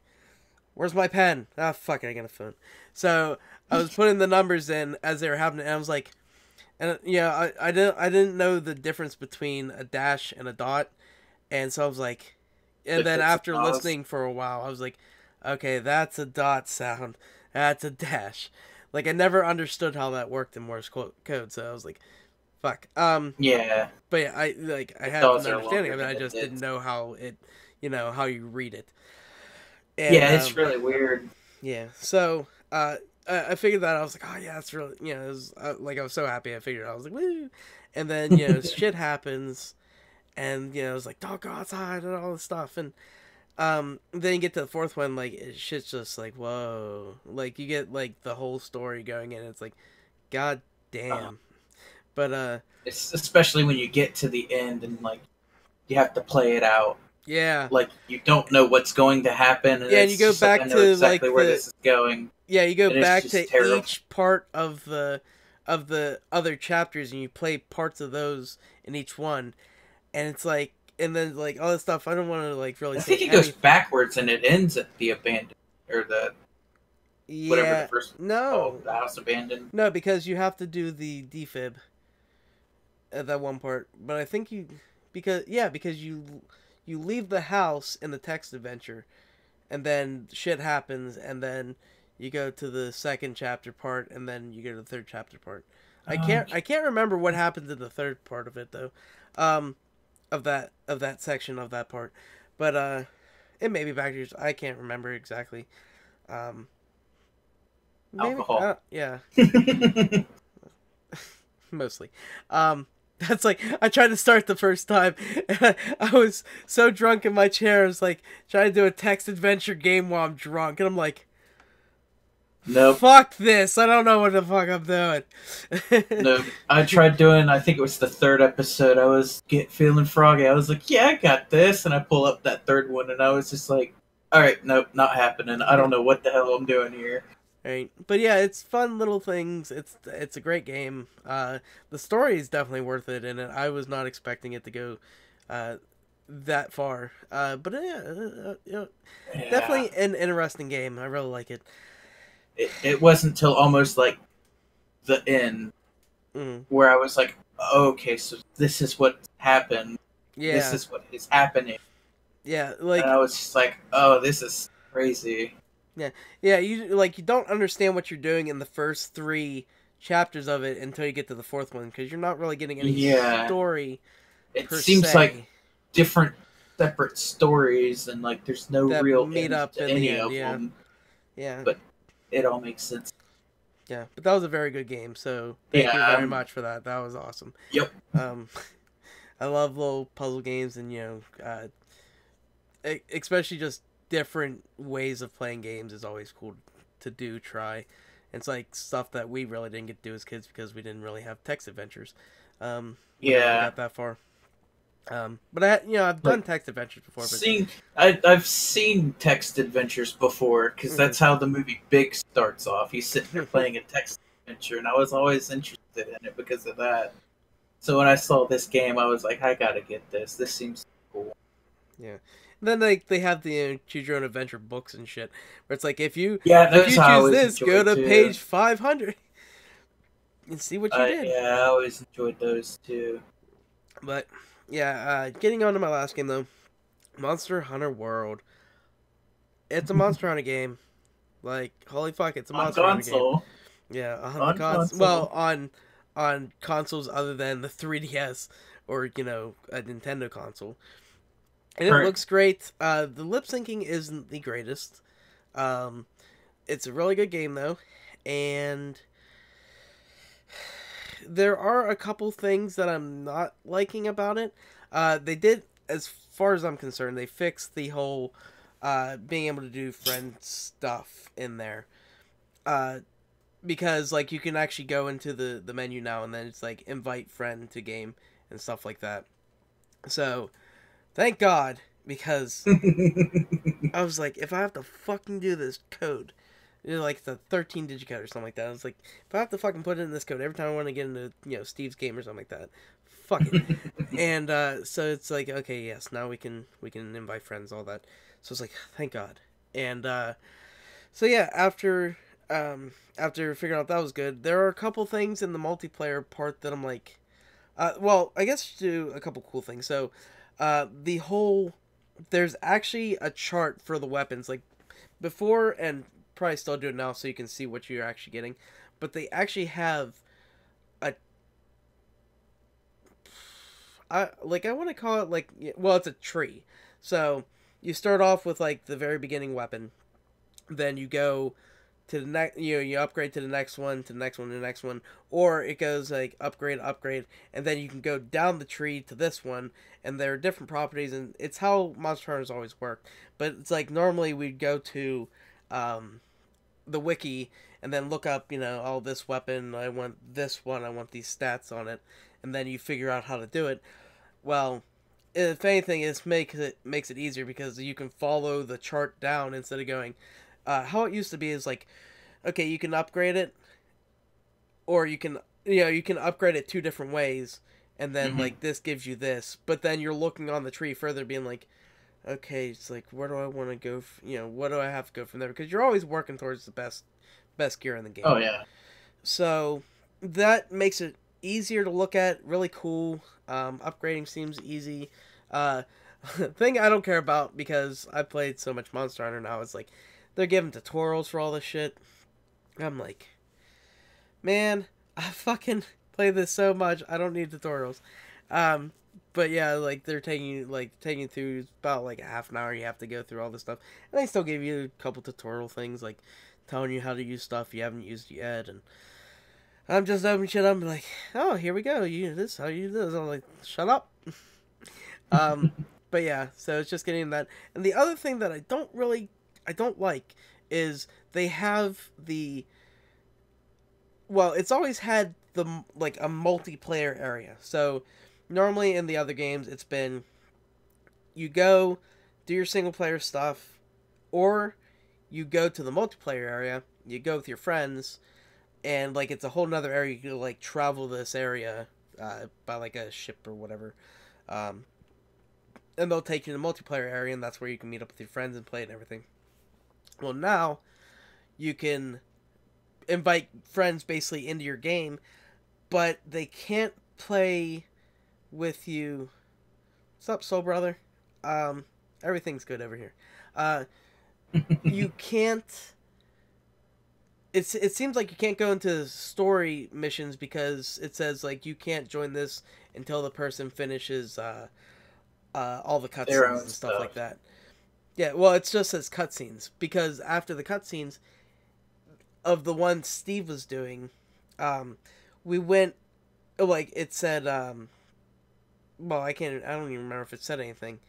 S1: where's my pen? Ah, fuck it, I got a phone. So I was putting the numbers in as they were happening, and I was like, and yeah, I didn't know the difference between a dash and a dot, and so I was like, and
S2: If
S1: then
S2: it's a
S1: after
S2: pause.
S1: listening for a while, I was like, okay, that's a dot sound, that's a dash. Like I never understood how that worked in Morse code, so I was like, fuck.
S2: Yeah,
S1: But yeah, I had
S2: dots
S1: an
S2: are
S1: understanding
S2: longer
S1: of it.
S2: than
S1: I
S2: it
S1: just
S2: is.
S1: didn't know how it, how you read it. And
S2: Yeah, it's really weird.
S1: yeah, so I figured that I was like, oh yeah, that's really, it was, like I was so happy. I figured it out. I was like, woo, and then shit happens, and it's like don't go outside and all this stuff, and then you get to the fourth one, like shit's just like whoa, like you get like the whole story going in. It's like, god damn, but
S2: It's especially when you get to the end and like you have to play it out.
S1: yeah,
S2: Like you don't know what's going to happen, and
S1: yeah, and you
S2: it's
S1: go
S2: just like
S1: back
S2: I know
S1: to like
S2: exactly where this is going.
S1: yeah, you go
S2: And it's
S1: back
S2: just
S1: to
S2: terrible.
S1: each part of the other chapters, and you play parts of those in each one, and it's like, and then like all this stuff. I don't want to like really
S2: I
S1: say
S2: think it goes
S1: anything.
S2: backwards and it ends at the abandoned or the whatever the
S1: Yeah,
S2: first one was
S1: no,
S2: called, the house abandoned.
S1: no, because you have to do the defib at that one part. But I think because you leave the house in the text adventure, and then shit happens, and then you go to the second chapter part, and then you go to the third chapter part. I can't remember what happens in the third part of it though, of that section of that part, but it may be backwards. I can't remember exactly. Maybe
S2: Alcohol.
S1: yeah, mostly. That's like I tried to start the first time, and I was so drunk in my chair. I was like trying to do a text adventure game while I'm drunk, and I'm like,
S2: Nope.
S1: fuck this! I don't know what the fuck I'm doing.
S2: No, I tried doing. I think it was the third episode. I was feeling froggy. I was like, "Yeah, I got this," and I pull up that third one, and I was just like, "All right, nope, not happening. I don't know what the hell I'm doing here."
S1: Right, but yeah, it's fun little things. It's a great game. The story is definitely worth it, and I was not expecting it to go that far. But
S2: Yeah.
S1: definitely an interesting game. I really like it.
S2: It wasn't until almost like the end where I was like, okay, so this is what happened.
S1: Yeah,
S2: This is what is happening.
S1: yeah, like
S2: And I was just like, oh, this is crazy.
S1: yeah, you don't understand what you're doing in the first 3 chapters of it until you get to the 4th one, because you're not really getting any story.
S2: It
S1: per
S2: seems
S1: se
S2: like different, separate stories, and like there's no
S1: that
S2: real
S1: meet
S2: end
S1: up
S2: to
S1: in the
S2: any
S1: end.
S2: of
S1: Yeah,
S2: them.
S1: yeah,
S2: But it all makes sense.
S1: yeah. But that was a very good game. So thank you very much for that. That was awesome.
S2: Yep.
S1: I love little puzzle games, and especially just different ways of playing games is always cool to try. It's like stuff that we really didn't get to do as kids because we didn't really have text adventures. We got that far. But I've done text adventures before. But
S2: I've seen text adventures before because that's how the movie Big starts off. He's sitting there playing a text adventure, and I was always interested in it because of that. So when I saw this game, I was like, I gotta get this. This seems cool.
S1: Yeah. Then they have the choose your own adventure books and shit, where it's like if you
S2: choose
S1: choose this, go to page 500 and see what you did.
S2: Yeah, I always enjoyed those too.
S1: But yeah, getting on to my last game though, Monster Hunter World. It's a Monster Hunter game. Like holy fuck, it's a Monster Hunter game. Yeah, on console. Well, on consoles other than the 3DS or a Nintendo console. And it looks great. The lip syncing isn't the greatest. It's a really good game though, and there are a couple things that I'm not liking about it. They did, as far as I'm concerned, they fixed the whole being able to do friend stuff in there. Because like you can actually go into the menu now, and then it's like invite friend to game and stuff like that. So thank God, because I was like, if I have to fucking do this code, like it's a 13-digit code or something like that. I was like, if I have to fucking put in this code every time I want to get into, Steve's game or something like that, fuck it. And so it's like, okay, yes, now we can invite friends, all that. So it's like, thank God. And so yeah, after figuring out that was good, there are a couple things in the multiplayer part that I'm like, well, I guess do a couple cool things. So there's actually a chart for the weapons, like before, and probably still do it now so you can see what you're actually getting. But they actually have I want to call it like, well, it's a tree. So you start off with like the very beginning weapon, then you go to the next, you upgrade to the next one, to the next one, to the next one, or it goes like upgrade, and then you can go down the tree to this one, and there are different properties, and it's how Monster Hunters always work. But it's like normally we'd go to the wiki and then look up, oh, this weapon, I want this one, I want these stats on it, and then you figure out how to do it. Well, if anything, it makes it easier because you can follow the chart down instead of going. How it used to be is like, okay, you can upgrade it, or you can upgrade it two different ways, and then like this gives you this, but then you're looking on the tree further, being like, okay, it's like, where do I want to go? What do I have to go from there? Because you're always working towards the best gear in the game.
S2: Oh yeah.
S1: So that makes it easier to look at. Really cool. Upgrading seems easy. Thing I don't care about because I played so much Monster Hunter now is like they're giving tutorials for all this shit. I'm like, man, I fucking play this so much. I don't need tutorials. But yeah, like they're taking you through about like a half an hour. You have to go through all this stuff, and they still give you a couple tutorial things like telling you how to use stuff you haven't used yet. And I'm just opening shit up and like, oh, here we go. You this how you do this. I'm like, shut up. But yeah, so it's just getting that. And the other thing that I don't like is they have it's always had like a multiplayer area. So normally in the other games, it's been you go do your single player stuff, or you go to the multiplayer area, you go with your friends, and like it's a whole nother area. You can like travel this area by like a ship or whatever, and they'll take you to the multiplayer area, and that's where you can meet up with your friends and play and everything. Well, now you can invite friends basically into your game, but they can't play with you. What's up, soul brother? Everything's good over here. You can't. It seems like you can't go into story missions because it says like you can't join this until the person finishes all the cutscenes and stuff like that. Yeah, well, it just says cutscenes because after the cutscenes of the one Steve was doing, we went like it said. Well, I don't even remember if it said anything.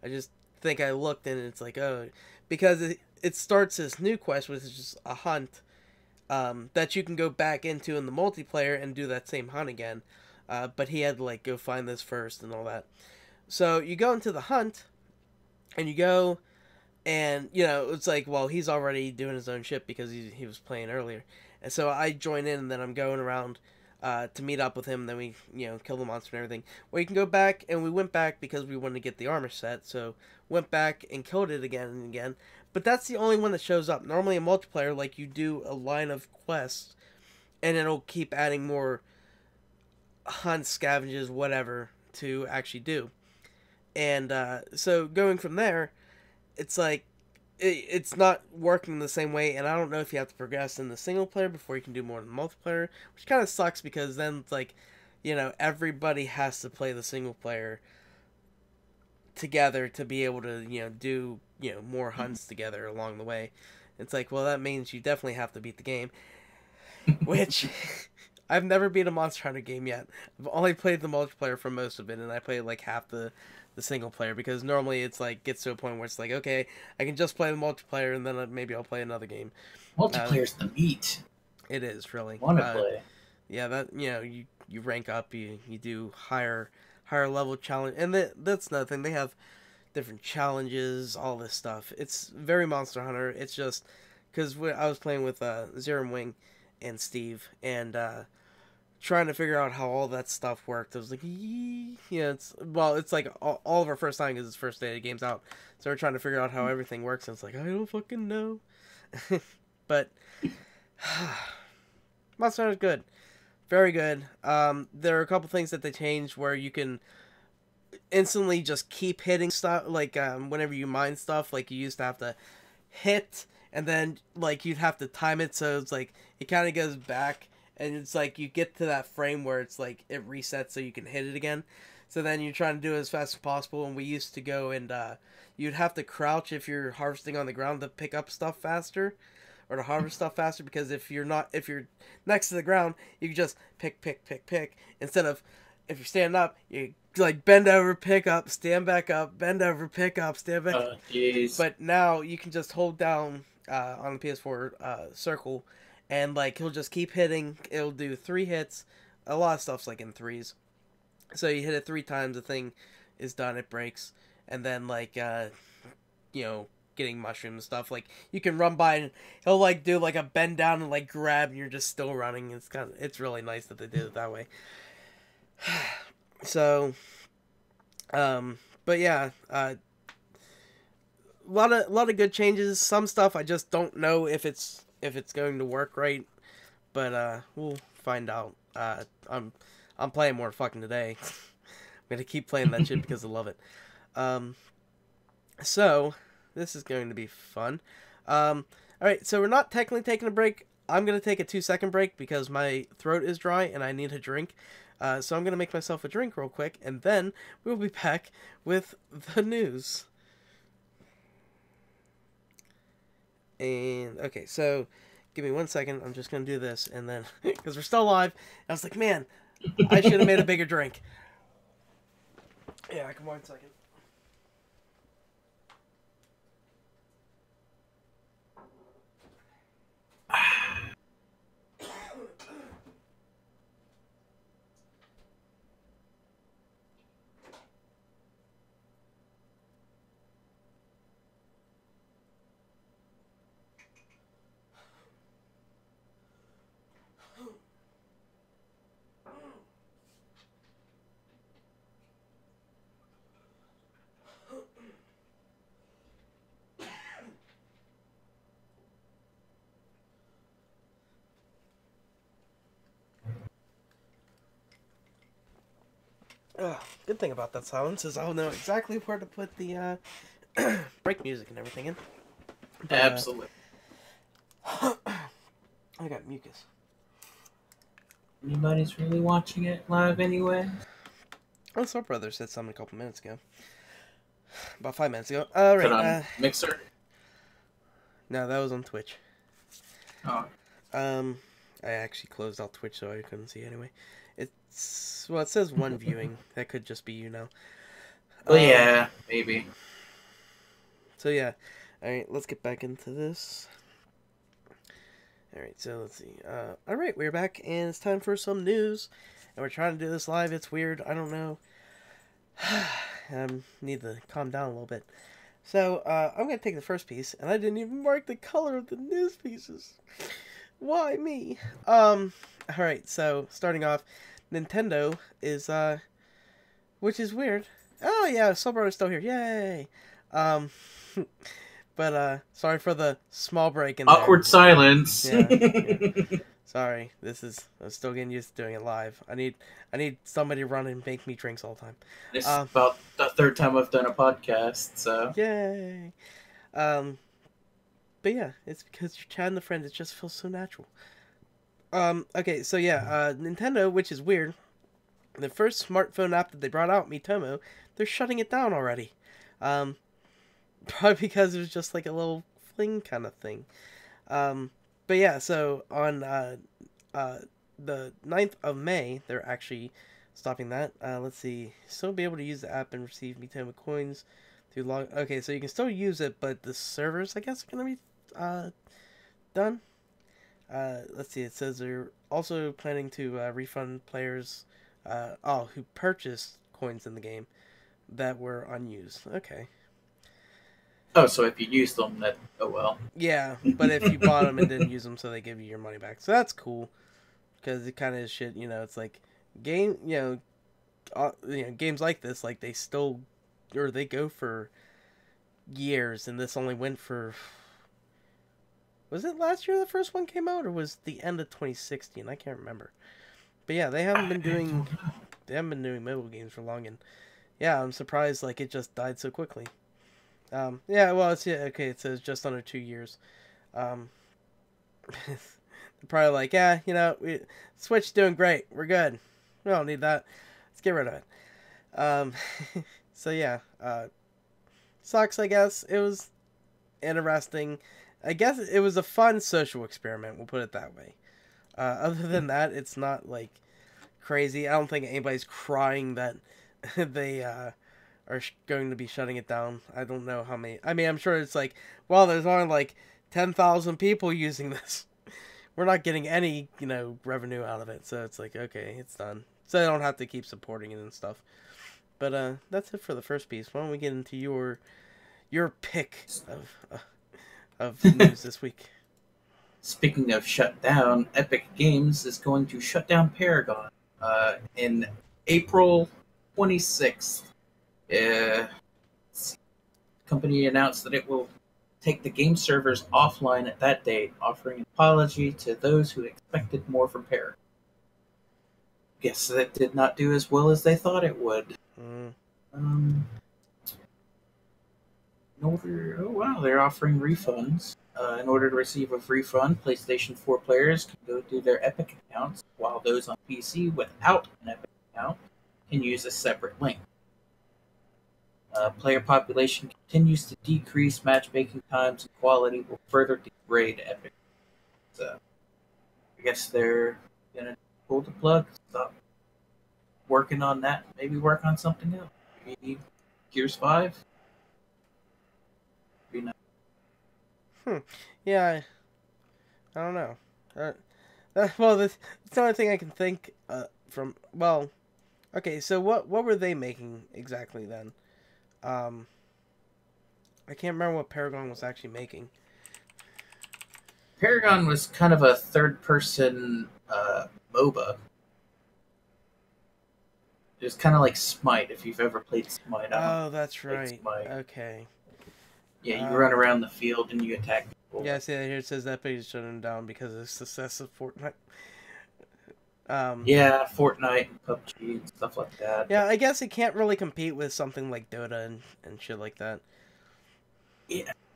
S1: I just think I looked and it's like, oh, because it starts this new quest, which is just a hunt that you can go back into in the multiplayer and do that same hunt again. But he had to like go find this first and all that. So you go into the hunt, and you go, and it's like, well, he's already doing his own shit because he was playing earlier, and so I join in, and then I'm going around to meet up with him. And then we kill the monster and everything. Well, you can go back, and we went back because we wanted to get the armor set, so went back and killed it again and again. But that's the only one that shows up. Normally in multiplayer, like you do a line of quests, and it'll keep adding more hunts, scavenges, whatever to actually do. And so going from there, it's like it's not working the same way, and I don't know if you have to progress in the single player before you can do more in the multiplayer, which kind of sucks because then it's like, everybody has to play the single player together to be able to do more hunts together along the way. It's like, well, that means you definitely have to beat the game, which I've never beat a Monster Hunter game yet. I've only played the multiplayer for most of it, and I played like half the single player because normally it's like gets to a point where it's like, okay, I can just play the multiplayer and then maybe I'll play another game.
S2: Multiplayer's the meat.
S1: It is really.
S2: Want to play?
S1: Yeah, that you rank up, you do higher level challenge, and that's another thing. They have different challenges, all this stuff. It's very Monster Hunter. It's just because I was playing with Zero Wing and Steve, and trying to figure out how all that stuff worked. I was like, yeah, it's like all of our first time because it's the first day the game's out. So we're trying to figure out how everything works, and it's like, I don't fucking know. But Monster Hunter's good. Very good. There are a couple things that they changed where you can instantly just keep hitting stuff, like whenever you mine stuff, like you used to have to hit, and then like you'd have to time it, so it's like it kind of goes back, and it's like you get to that frame where it's like it resets so you can hit it again. So then you're trying to do it as fast as possible, and we used to go and you'd have to crouch if you're harvesting on the ground to pick up stuff faster, or to harvest stuff faster, because if you're next to the ground, you can just pick, instead of if you're standing up, you like bend over, pick up, stand back up, bend over, pick up, stand back up. But now you can just hold down on the PS4 circle, and like he'll just keep hitting. It'll do 3 hits. A lot of stuff's like in 3s. So you hit it 3 times, the thing is done, it breaks. And then like getting mushroom and stuff, like you can run by and he'll like do like a bend down and like grab, and you're just still running. It's really nice that they did it that way. So but yeah, a lot of good changes. Some stuff I just don't know if it's going to work right, but we'll find out. I'm playing more fucking today. I'm gonna keep playing that shit because I love it. So this is going to be fun. Alright, so we're not technically taking a break. I'm gonna take a 2-second break because my throat is dry and I need a drink. So I'm gonna make myself a drink real quick, and then we'll be back with the news. And okay, so give me 1 second. I'm just gonna do this, and then because we're still live, I was like, man, I should have made a bigger drink. Yeah, come on 1 second. Good thing about that silence is I'll know exactly where to put the break music and everything in. But,
S2: Absolutely.
S1: I got mucus.
S2: Anybody's really watching it live anyway?
S1: Oh, Soul Brother said something a couple minutes ago. About 5 minutes ago. Alright,
S2: on Mixer?
S1: No, that was on Twitch.
S2: Oh.
S1: I actually closed out Twitch so I couldn't see anyway. It says 1 viewing. That could just be you now.
S2: Well, yeah, maybe.
S1: So yeah, alright, let's get back into this. Alright, so let's see. Alright, we're back, and it's time for some news. And we're trying to do this live. It's weird. I don't know. I need to calm down a little bit. So, I'm going to take the first piece, and I didn't even mark the color of the news pieces. Why me? Alright, so, starting off, Nintendo is, which is weird. Oh, yeah, Soul Brother's still here. Yay! But, sorry for the small break in there.
S2: Awkward silence.
S1: Yeah. Sorry, I'm still getting used to doing it live. I need somebody to run and make me drinks all the time.
S2: This is about the 3rd time I've done a podcast, so.
S1: Yay! But yeah, it's because you're chatting with friends, it just feels so natural. Okay, so yeah, Nintendo, which is weird, the first smartphone app that they brought out, Miitomo, they're shutting it down already. Probably because it was just like a little fling kind of thing. But yeah, so on the 9th of May, they're actually stopping that. Let's see. Still be able to use the app and receive Miitomo coins through log. Okay, so you can still use it, but the servers, I guess, are going to be done. Let's see. It says they're also planning to refund players who purchased coins in the game that were unused. Okay.
S2: Oh, so if you use them, that oh well.
S1: Yeah, but if you bought them and didn't use them, so they give you your money back. So that's cool because it kind of is shit. You know, it's like game. Games like this, like they still or they go for years, and this only went for. Was it last year the first one came out, or was the end of 2016? I can't remember. But yeah, they haven't been doing mobile games for long, and yeah, I'm surprised like it just died so quickly. Yeah, well, okay. It says just under 2 years. Um, they're probably like, yeah, Switch doing great. We're good. We don't need that. Let's get rid of it. Um, so yeah, sucks. I guess it was interesting. I guess it was a fun social experiment. We'll put it that way. Other than that, it's not like crazy. I don't think anybody's crying that they are going to be shutting it down. I don't know how many. I mean, I'm sure it's like, well, there's only like 10,000 people using this. We're not getting any, revenue out of it. So it's like, okay, it's done. So they don't have to keep supporting it and stuff. But that's it for the first piece. Why don't we get into your pick of news this week?
S2: Speaking of shut down, Epic Games is going to shut down Paragon in April 26th. Company announced that it will take the game servers offline at that date, offering an apology to those who expected more from Paragon. Guess that did not do as well as they thought it would. Oh wow, they're offering refunds. In order to receive a refund, PlayStation 4 players can go through their Epic accounts, while those on PC without an Epic account can use a separate link. Player population continues to decrease, matchmaking times and quality will further degrade Epic. So, I guess they're going to pull the plug, stop working on that, maybe work on something else. Maybe Gears 5?
S1: Yeah, I don't know. Well, that's the only thing I can think from. Well, okay. So what were they making exactly then? I can't remember what Paragon was actually making.
S2: Paragon was kind of a third-person MOBA. It was kind of like Smite, if you've ever played Smite.
S1: Oh, that's right.
S2: Smite.
S1: Okay.
S2: Yeah, you run around the field and you attack people.
S1: Yeah, see, here it says that page is shutting down because of the success of Fortnite.
S2: Yeah, Fortnite and PUBG and stuff like that.
S1: Yeah, I guess it can't really compete with something like Dota and shit like that.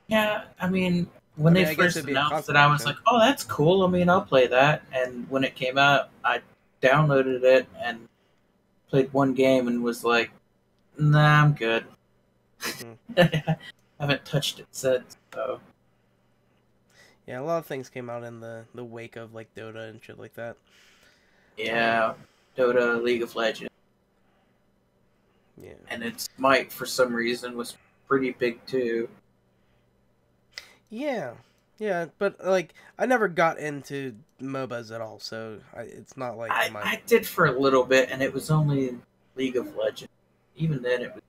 S2: Yeah. I mean, when they first announced it, I was like, oh, that's cool. I mean, I'll play that. And when it came out, I downloaded it and played one game and was like, nah, I'm good. I haven't touched it since, so.
S1: Yeah, a lot of things came out in the wake of like Dota and shit like that.
S2: Yeah, Dota, League of Legends.
S1: Yeah.
S2: And its Smite, for some reason, was pretty big too.
S1: Yeah, but like I never got into MOBAs at all, so it's not like
S2: I did for a little bit, and it was only League of Legends. Even then, it was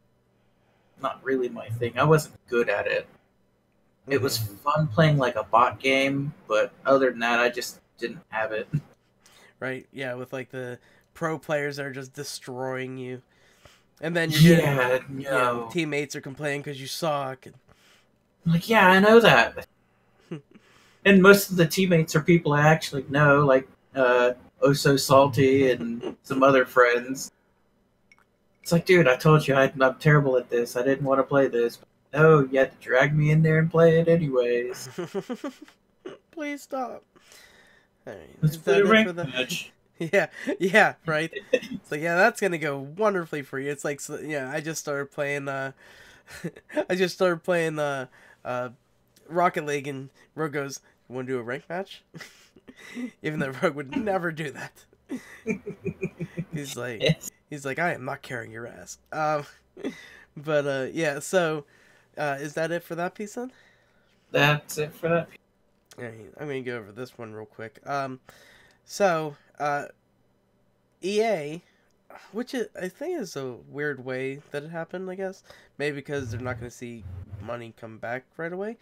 S2: not really my thing. I wasn't good at it. It was fun playing like a bot game, but other than that, I just didn't have it.
S1: Right? Yeah, with like the pro players that are just destroying you, and then your teammates are complaining because you suck. And...
S2: Like, yeah, I know that. And most of the teammates are people I actually know, like Oh So Salty and some other friends. It's like, dude, I told you I'm terrible at this. I didn't want to play this. But no, you had to drag me in there and play it anyways.
S1: Please stop. Right,
S2: let's play a ranked match.
S1: Yeah, right. It's like, yeah, that's gonna go wonderfully for you. It's like, I just started playing. Rocket League, and Rogue goes, "You want to do a ranked match?" Even though Rogue would never do that. He's like, I am not carrying your ass. Yeah. So, is that it for that piece then?
S2: That's it for that piece.
S1: All right, I'm gonna go over this one real quick. EA which I think is a weird way that it happened. I guess maybe because they're not going to see money come back right away.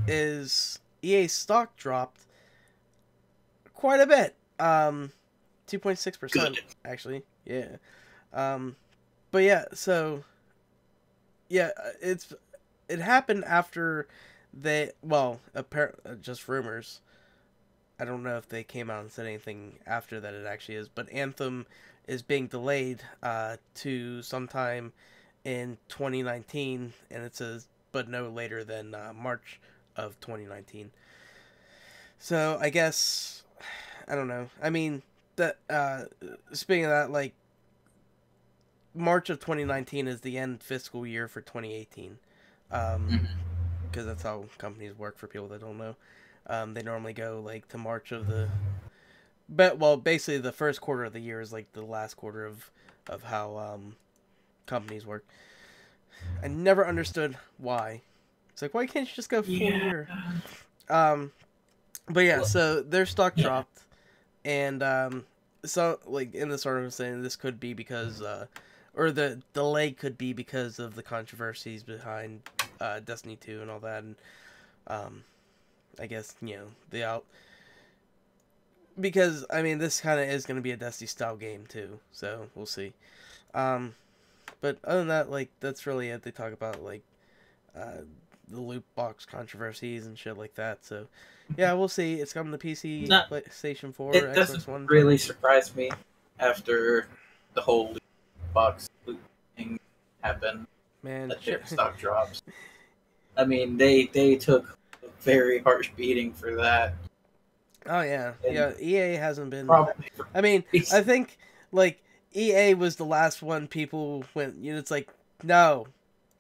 S1: Is EA stock dropped quite a bit. 2.6% actually. Yeah. But yeah, so yeah, it happened after just rumors. I don't know if they came out and said anything after that it actually is, but Anthem is being delayed to sometime in 2019, and it says, but no later than March of 2019. So I guess, I don't know. I mean, that speaking of that, like, March of 2019 is the end fiscal year for 2018. Because that's how companies work for people that don't know. They normally go like to March of basically the first quarter of the year is like the last quarter of how companies work. I never understood why. It's like, why can't you just go full year? But yeah, so their stock dropped, and so like in this article saying this could be because or the delay could be because of the controversies behind Destiny 2 and all that, and I guess, because I mean this kind of is going to be a Destiny style game too, so we'll see. But other than that, like, that's really it. They talk about like the loot box controversies and shit like that. So yeah, we'll see. It's coming to PC, PlayStation 4,
S2: it
S1: Xbox
S2: doesn't
S1: One.
S2: Really surprise me after the whole loot box thing happened.
S1: Man,
S2: that their stock drops. I mean, they took a very harsh beating for that.
S1: Oh yeah,
S2: and
S1: yeah. EA hasn't been.
S2: Probably.
S1: I mean, I think like EA was the last one people went. It's like, no,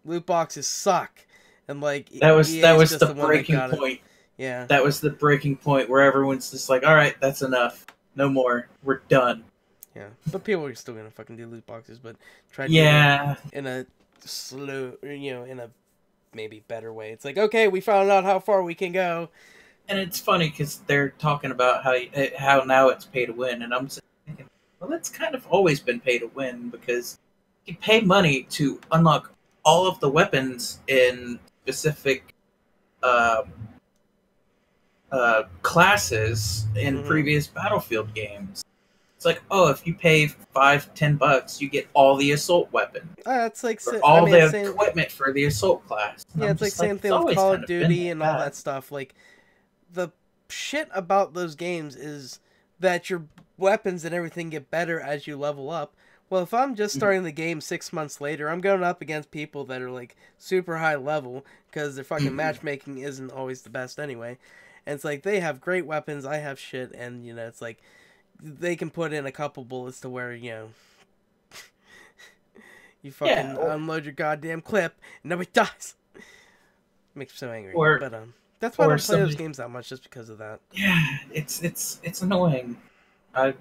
S1: loot boxes suck, and like
S2: that was
S1: EA's
S2: the breaking point.
S1: Yeah,
S2: that was the breaking point where everyone's just like, all right, that's enough, no more, we're done.
S1: Yeah, but people are still gonna fucking do loot boxes, but try to
S2: do it
S1: in a slow, in a maybe better way. It's like, okay, we found out how far we can go.
S2: And it's funny because they're talking about how now it's pay to win, and I'm just thinking, well, that's kind of always been pay to win, because you pay money to unlock all of the weapons in specific classes in previous Battlefield games. It's like, oh, if you pay $5-10, you get all the assault weapons.
S1: It's like
S2: all the equipment for the assault class. And
S1: yeah, it's like same thing with Call of Duty and all that stuff. Like, the shit about those games is that your weapons and everything get better as you level up. Well, if I'm just starting the game 6 months later, I'm going up against people that are like super high level because their fucking matchmaking isn't always the best anyway. And it's like, they have great weapons, I have shit, and it's like they can put in a couple bullets to where you fucking unload your goddamn clip and nobody dies. Makes me so angry. But that's why I don't play those games that much, just because of that.
S2: Yeah, it's annoying. I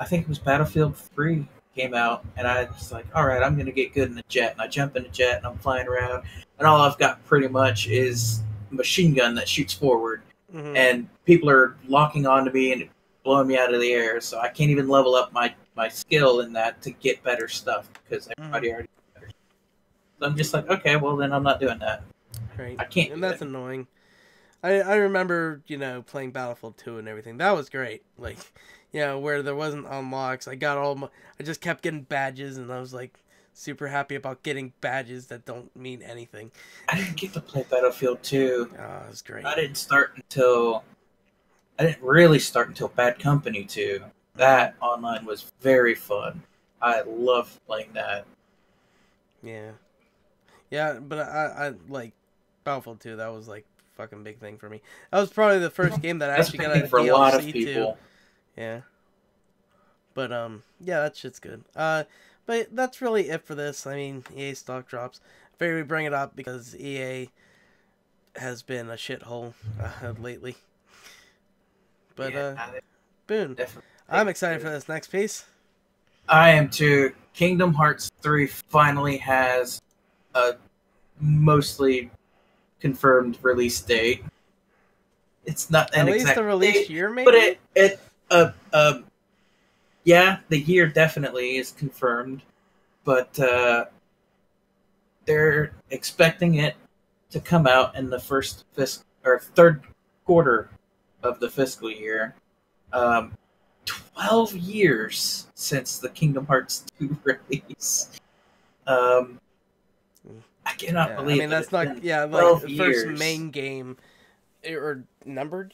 S2: think it was Battlefield 3 came out, and I was like, all right, I'm gonna get good in the jet, and I jump in the jet, and I'm flying around, and all I've got pretty much is a machine gun that shoots forward, and people are locking onto me and blowing me out of the air, so I can't even level up my skill in that to get better stuff because everybody already has better stuff. So I'm just like, okay, well then I'm not doing that.
S1: Right.
S2: I can't.
S1: And that's annoying. I remember, playing Battlefield 2 and everything. That was great. Like, where there wasn't unlocks. I just kept getting badges, and I was like super happy about getting badges that don't mean anything.
S2: I didn't get to play Battlefield 2.
S1: Oh, it was great.
S2: I didn't really start until Bad Company 2. That online was very fun. I loved playing that.
S1: Yeah. Yeah, but I like Battlefield 2. That was like fucking big thing for me. That was probably the first game that I actually got a
S2: for
S1: DLC
S2: a lot of people.
S1: To. Yeah. But yeah, that shit's good. But that's really it for this. I mean, EA stock drops. Figured we bring it up because EA has been a shithole lately. But Boone, I'm excited for this next piece.
S2: I am too. Kingdom Hearts 3 finally has a mostly confirmed release date. It's not an
S1: at least
S2: exact
S1: the release
S2: date,
S1: year, maybe.
S2: But yeah, the year definitely is confirmed, but they're expecting it to come out in the first or third quarter of the fiscal year. Um, 12 years since the Kingdom Hearts 2 release. Um, I cannot
S1: Yeah, I
S2: believe
S1: mean
S2: that
S1: that's
S2: it's
S1: not
S2: been
S1: like
S2: 12
S1: the first
S2: years.
S1: main game or numbered.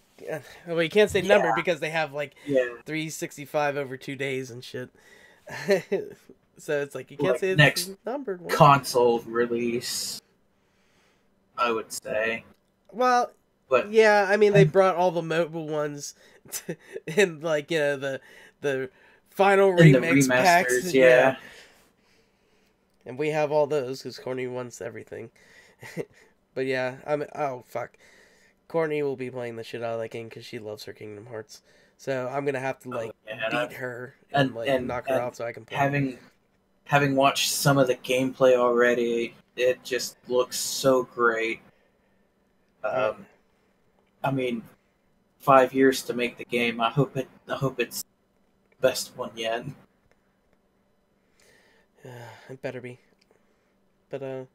S1: Well, you can't say numbered
S2: Yeah,
S1: because they have like
S2: yeah.
S1: 365 over 2 days and shit. So it's like you can't
S2: Like
S1: say it's
S2: next
S1: a numbered one.
S2: console release, I would say.
S1: Well,
S2: But
S1: yeah, I mean they
S2: I,
S1: brought all the mobile ones in like the final
S2: in the
S1: remix packs,
S2: remasters,
S1: yeah.
S2: yeah.
S1: And we have all those because Courtney wants everything. But yeah, oh fuck, Courtney will be playing the shit out of that game because she loves her Kingdom Hearts. So I'm gonna have to
S2: Oh,
S1: like
S2: yeah, and
S1: beat
S2: I've
S1: her and
S2: and
S1: like
S2: and
S1: knock her
S2: and
S1: out so I can play.
S2: having watched some of the gameplay already, it just looks so great.
S1: Oh
S2: Um, I mean, 5 years to make the game. I hope it's the best one yet.
S1: yeah, it better be. But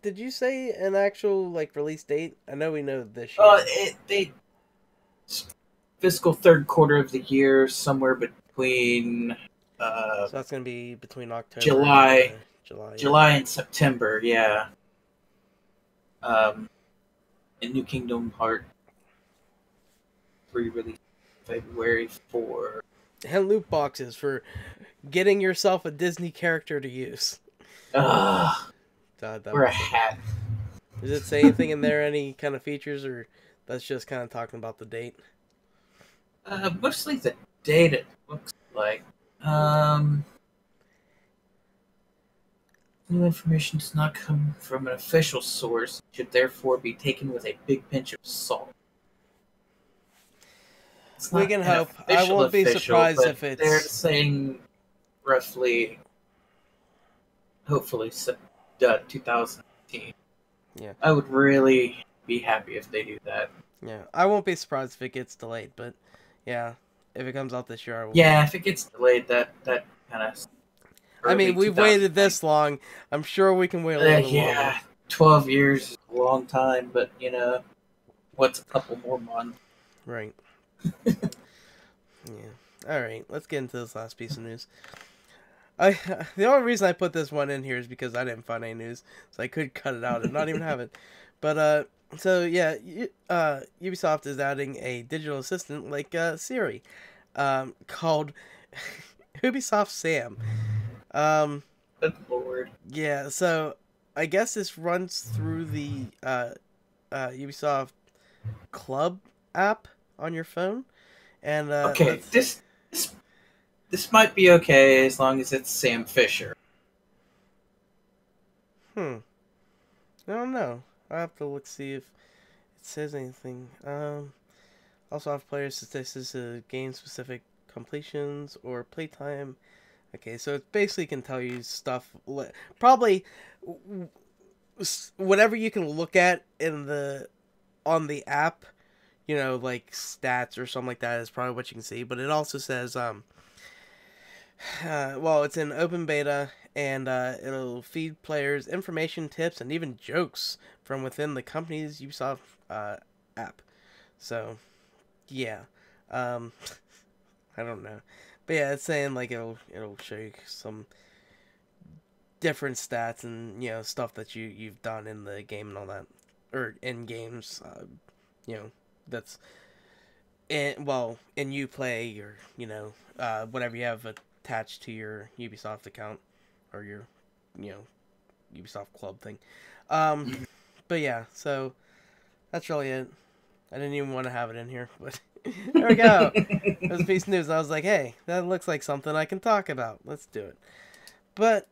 S1: did you say an actual like release date? I know we know this year.
S2: They fiscal third quarter of the year, somewhere between uh,
S1: So that's gonna be between October and
S2: July,
S1: July. Yeah.
S2: July and September. Yeah. Um, and New Kingdom Heart pre-release February 4.
S1: And loot boxes for getting yourself a Disney character to use.
S2: Ugh,
S1: God, that
S2: wear a
S1: would suck.
S2: hat.
S1: Does it say anything in there, any kind of features, or that's just kind of talking about the date?
S2: Mostly the date it looks like. Um, New information does not come from an official source, should therefore be taken with a big pinch of salt. It's
S1: We
S2: not
S1: can
S2: an
S1: hope. I won't be
S2: official,
S1: surprised
S2: but
S1: if
S2: they're
S1: it's.
S2: saying roughly, hopefully, 2018.
S1: Yeah,
S2: I would really be happy if they do that.
S1: yeah. I won't be surprised if it gets delayed, but yeah, if it comes out this year, I will
S2: Yeah,
S1: be.
S2: if it gets delayed, that kind of
S1: I
S2: early
S1: mean, we've waited
S2: 2019.
S1: this long. I'm sure we can wait a little bit longer.
S2: Yeah, 12 years is a long time, but what's a couple more months?
S1: Right. Yeah. All right. Let's get into this last piece of news. I the only reason I put this one in here is because I didn't find any news, so I could cut it out and not even have it. But so yeah, Ubisoft is adding a digital assistant like Siri, called Ubisoft Sam. Um,
S2: Good lord.
S1: yeah, so I guess this runs through the Ubisoft Club app on your phone, and
S2: Okay,
S1: that's
S2: this might be okay as long as it's Sam Fisher.
S1: hmm. I don't know. I have to look see if it says anything. Also have player statistics, game specific completions or playtime. Okay, so it basically can tell you stuff. Probably whatever you can look at in the on the app. You know, like stats or something like that is probably what you can see. But it also says well, it's in open beta, and it'll feed players information, tips, and even jokes from within the company's Ubisoft app. So, yeah, um, I don't know, but yeah, it's saying like it'll show you some different stats and stuff that you've done in the game and all that, or in games, you know, that's in Uplay or whatever you have attached to your Ubisoft account or your you know Ubisoft Club thing. Um, but yeah, so that's really it. I didn't even want to have it in here, but there we go. It was a piece of news. I was like, hey, that looks like something I can talk about. Let's do it. But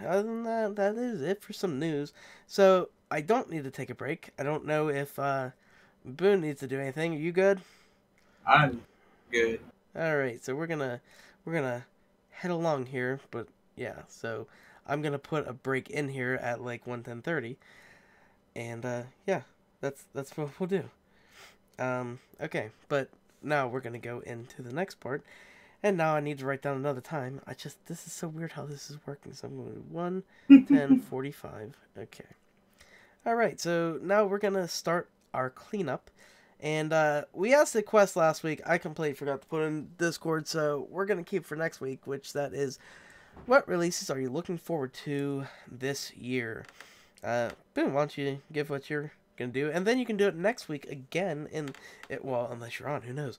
S1: other than that, that is it for some news. So I don't need to take a break. I don't know if Boone needs to do anything. Are you good?
S2: I'm good.
S1: All right, so we're gonna head along here, but yeah, so I'm gonna put a break in here at like 1:10:30, and yeah, that's what we'll do. Okay, but now we're gonna go into the next part, And now I need to write down another time. This is so weird how this is working. So I'm going to 1, 10, 45. Okay. Alright, so now we're going to start our cleanup. And we asked the quest last week. I completely forgot to put in Discord, so we're going to keep for next week, which that is, what releases are you looking forward to this year? Boom, why don't you give what you're going to do, and then you can do it next week again, well, unless you're on, who knows?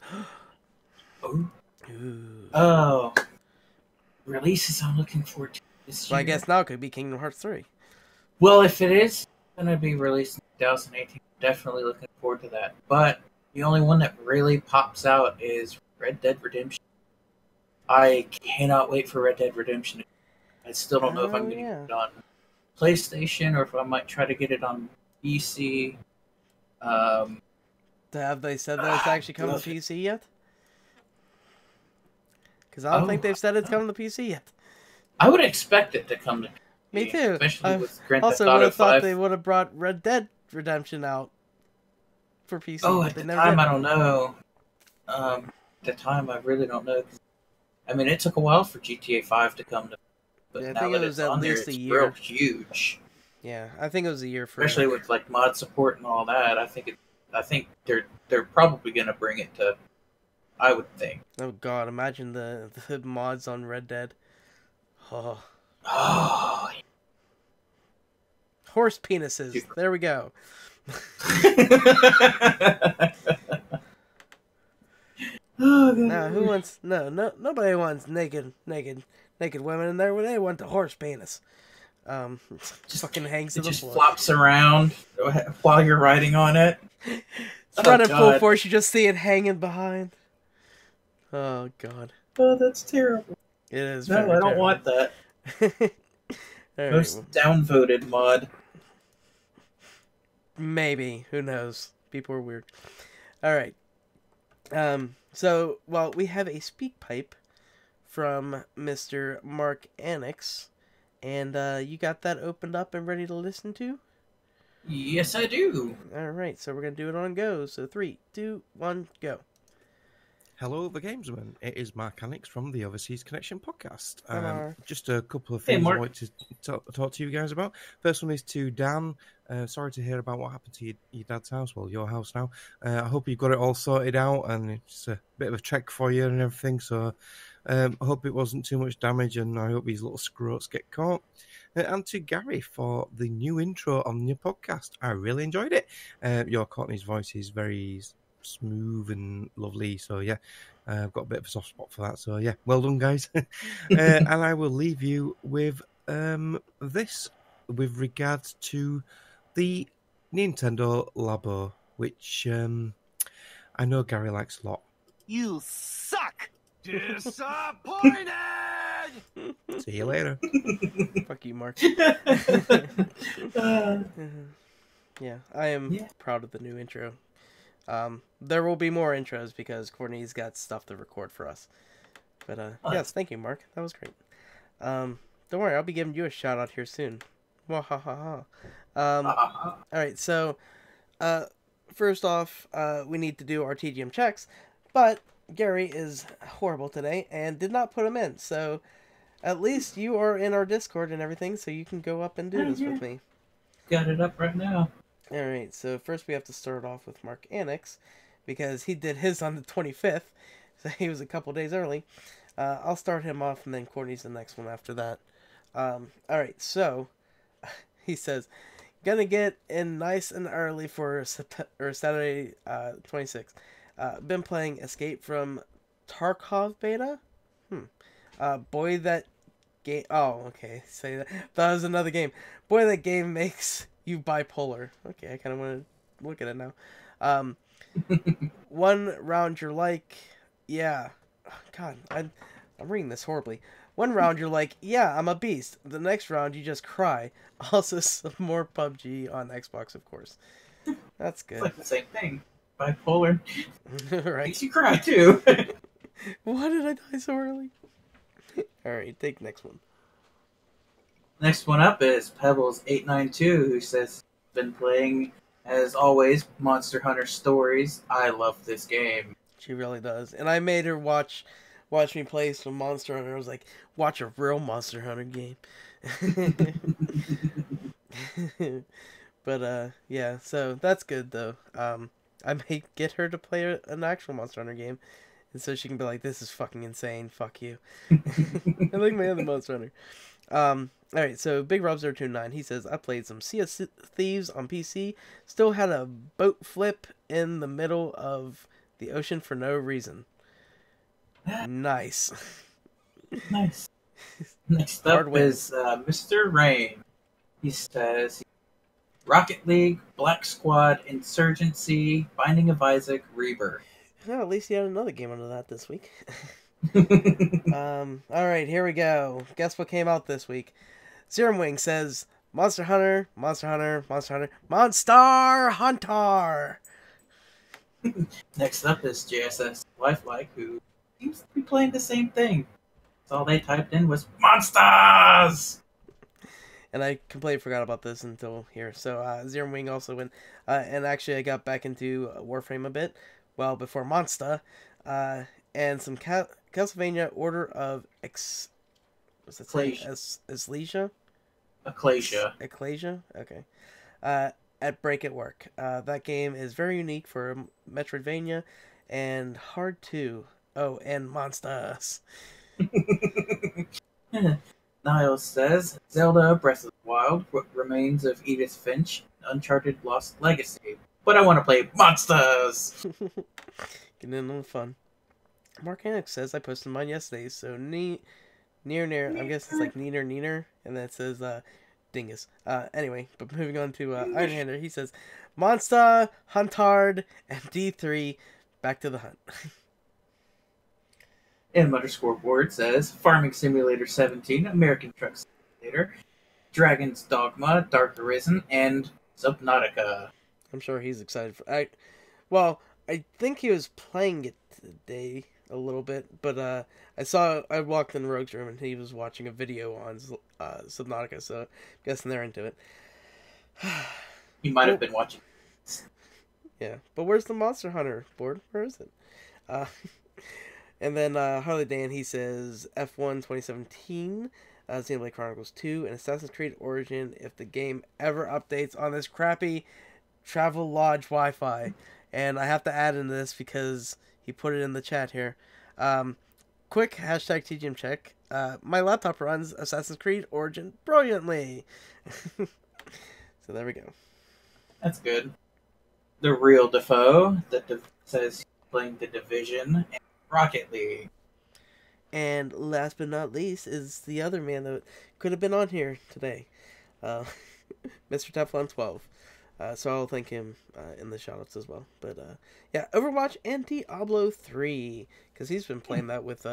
S2: Ooh.
S1: Ooh.
S2: Oh. Releases I'm looking forward to this year.
S1: Well, I guess now it could be Kingdom Hearts 3.
S2: Well, if it is going to be released in 2018, definitely looking forward to that. But the only one that really pops out is Red Dead Redemption. I cannot wait for Red Dead Redemption. I still don't know if I'm going to get it on PlayStation or if I might try to get it on PC.
S1: Have they said that it's actually coming to PC yet? Because I don't think they've said it's coming to PC yet.
S2: I would expect it to come to PC.
S1: Me too.
S2: Especially with Grand
S1: Theft Auto 5. Also would have thought they would have brought Red Dead Redemption out for PC.
S2: Oh, at the time, I don't know. At the time, I really don't know. I mean, it took a while for GTA 5 to come to, but
S1: yeah, I
S2: now
S1: think
S2: that
S1: it was
S2: it's
S1: at
S2: on there,
S1: least
S2: it's
S1: a year.
S2: real huge.
S1: Yeah, I think it was a year for.
S2: Especially with like mod support and all that. I think they're probably gonna bring it to. I would think.
S1: Oh God! Imagine the mods on Red Dead. Oh.
S2: Oh.
S1: Horse penises. There we go. Who wants? Nobody wants naked women in there. They want the horse penis. Just fucking hangs to the floor.
S2: Just flops around while you're riding on it.
S1: It's running full force. You just see it hanging behind. Oh God.
S2: Oh, that's terrible.
S1: It is.
S2: No, I don't want that. Most downvoted mod.
S1: Maybe. Who knows? People are weird. All right. So, well, we have a speak pipe from Mr. Mark Annex, and you got that opened up and ready to listen to?
S2: Yes, I do.
S1: All right, so we're going to do it on go. So 3, 2, 1, go.
S4: Hello, the Gamesmen. It is Mark Annex from the Overseas Connection podcast. Just a couple of
S2: Hey,
S4: things I
S2: Mark.
S4: want to talk to you guys about. First one is to Dan. Sorry to hear about what happened to your dad's house. Well, your house now. I hope you've got it all sorted out, and it's a bit of a check for you and everything. So I hope it wasn't too much damage, and I hope these little scroats get caught. And to Gary for the new intro on your podcast. I really enjoyed it. Your Courtney's voice is very smooth and lovely, so yeah, I've got a bit of a soft spot for that, so yeah, well done guys. And I will leave you with this with regards to the Nintendo Labo, which I know Gary likes a lot.
S5: You suck! Disappointed!
S4: See you later.
S1: Fuck you, Mark. Yeah, I am proud of the new intro. There will be more intros because Courtney's got stuff to record for us. But yes, thank you, Mark. That was great. Don't worry, I'll be giving you a shout out here soon. Wahahaha. Alright, so first off, we need to do our TGM checks, but Gary is horrible today and did not put them in, so at least you are in our Discord and everything, so you can go up and do this with me.
S2: Got it up right now.
S1: Alright, so first we have to start off with Mark Annex, because he did his on the 25th, so he was a couple days early. I'll start him off, and then Courtney's the next one after that. Alright, so, he says, gonna get in nice and early for Saturday 26th. Been playing Escape from Tarkov beta? Boy, that game... Oh, okay, say that. That was another game. Boy, that game makes you bipolar. Okay, I kind of want to look at it now. One round you're like, yeah. God, I'm reading this horribly. One round you're like, yeah, I'm a beast. The next round you just cry. Also, some more PUBG on Xbox, of course. That's good.
S2: It's like the same thing. Bipolar.
S1: Right.
S2: Makes you cry, too.
S1: Why did I die so early? Alright, take next one.
S2: Next one up is Pebbles892, who says, been playing, as always, Monster Hunter Stories. I love this game.
S1: She really does. And I made her watch watched me play some Monster Hunter. I was like, watch a real Monster Hunter game. But yeah, so that's good though. I may get her to play an actual Monster Hunter game, and so she can be like, "This is fucking insane. Fuck you." I like my other Monster Hunter. Alright, so Big Rob 029, he says, I played some Sea of Thieves on PC, still had a boat flip in the middle of the ocean for no reason. Nice.
S2: Nice. Next up is Mr. Rain. He says, Rocket League, Black Squad, Insurgency, Binding of Isaac, Rebirth.
S1: Well, at least you had another game under that this week. Alright, here we go. Guess what came out this week? Serum Wing says, Monster Hunter, Monster Hunter, Monster Hunter, Monster Hunter!
S2: Next up is JSS Lifelike, who seems to be playing the same thing. All they typed in was monsters.
S1: And I completely forgot about this until here. So Zero Wing also went, and actually I got back into Warframe a bit, well before Monster, and some Castlevania Order of Ecclesia. Okay. At Break at Work. That game is very unique for Metroidvania, and hard to. Oh, and monsters.
S2: Niles says, Zelda Breath of the Wild, What Remains of Edith Finch, Uncharted Lost Legacy. But I want to play monsters!
S1: Getting in on the fun. Mark Hannock says, I posted mine yesterday, so near, I guess it's like neener, and then it says, dingus. Anyway, but moving on to Ironhander, he says, Monster, Huntard, and D3, back to the hunt.
S2: And Mutterscoreboard says, Farming Simulator 17, American Truck Simulator, Dragon's Dogma, Dark Arisen, and Subnautica.
S1: I'm sure he's excited for. I think he was playing it today a little bit, but I walked in Rogue's room and he was watching a video on Subnautica, so I'm guessing they're into it.
S2: He might have been watching.
S1: Yeah, but where's the Monster Hunter board? Where is it? And then Harley Dan, he says F1 2017, Xenoblade Chronicles 2, and Assassin's Creed Origin if the game ever updates on this crappy Travel Lodge Wi-Fi. And I have to add in this because he put it in the chat here. Quick hashtag TGM check. My laptop runs Assassin's Creed Origin brilliantly. So there we go.
S2: That's good. The Real Defoe that says he's playing The Division and Rocket League.
S1: And last but not least is the other man that could have been on here today, Mr. Teflon 12. So I'll thank him in the shoutouts as well. But yeah, Overwatch and Diablo 3, because he's been playing that with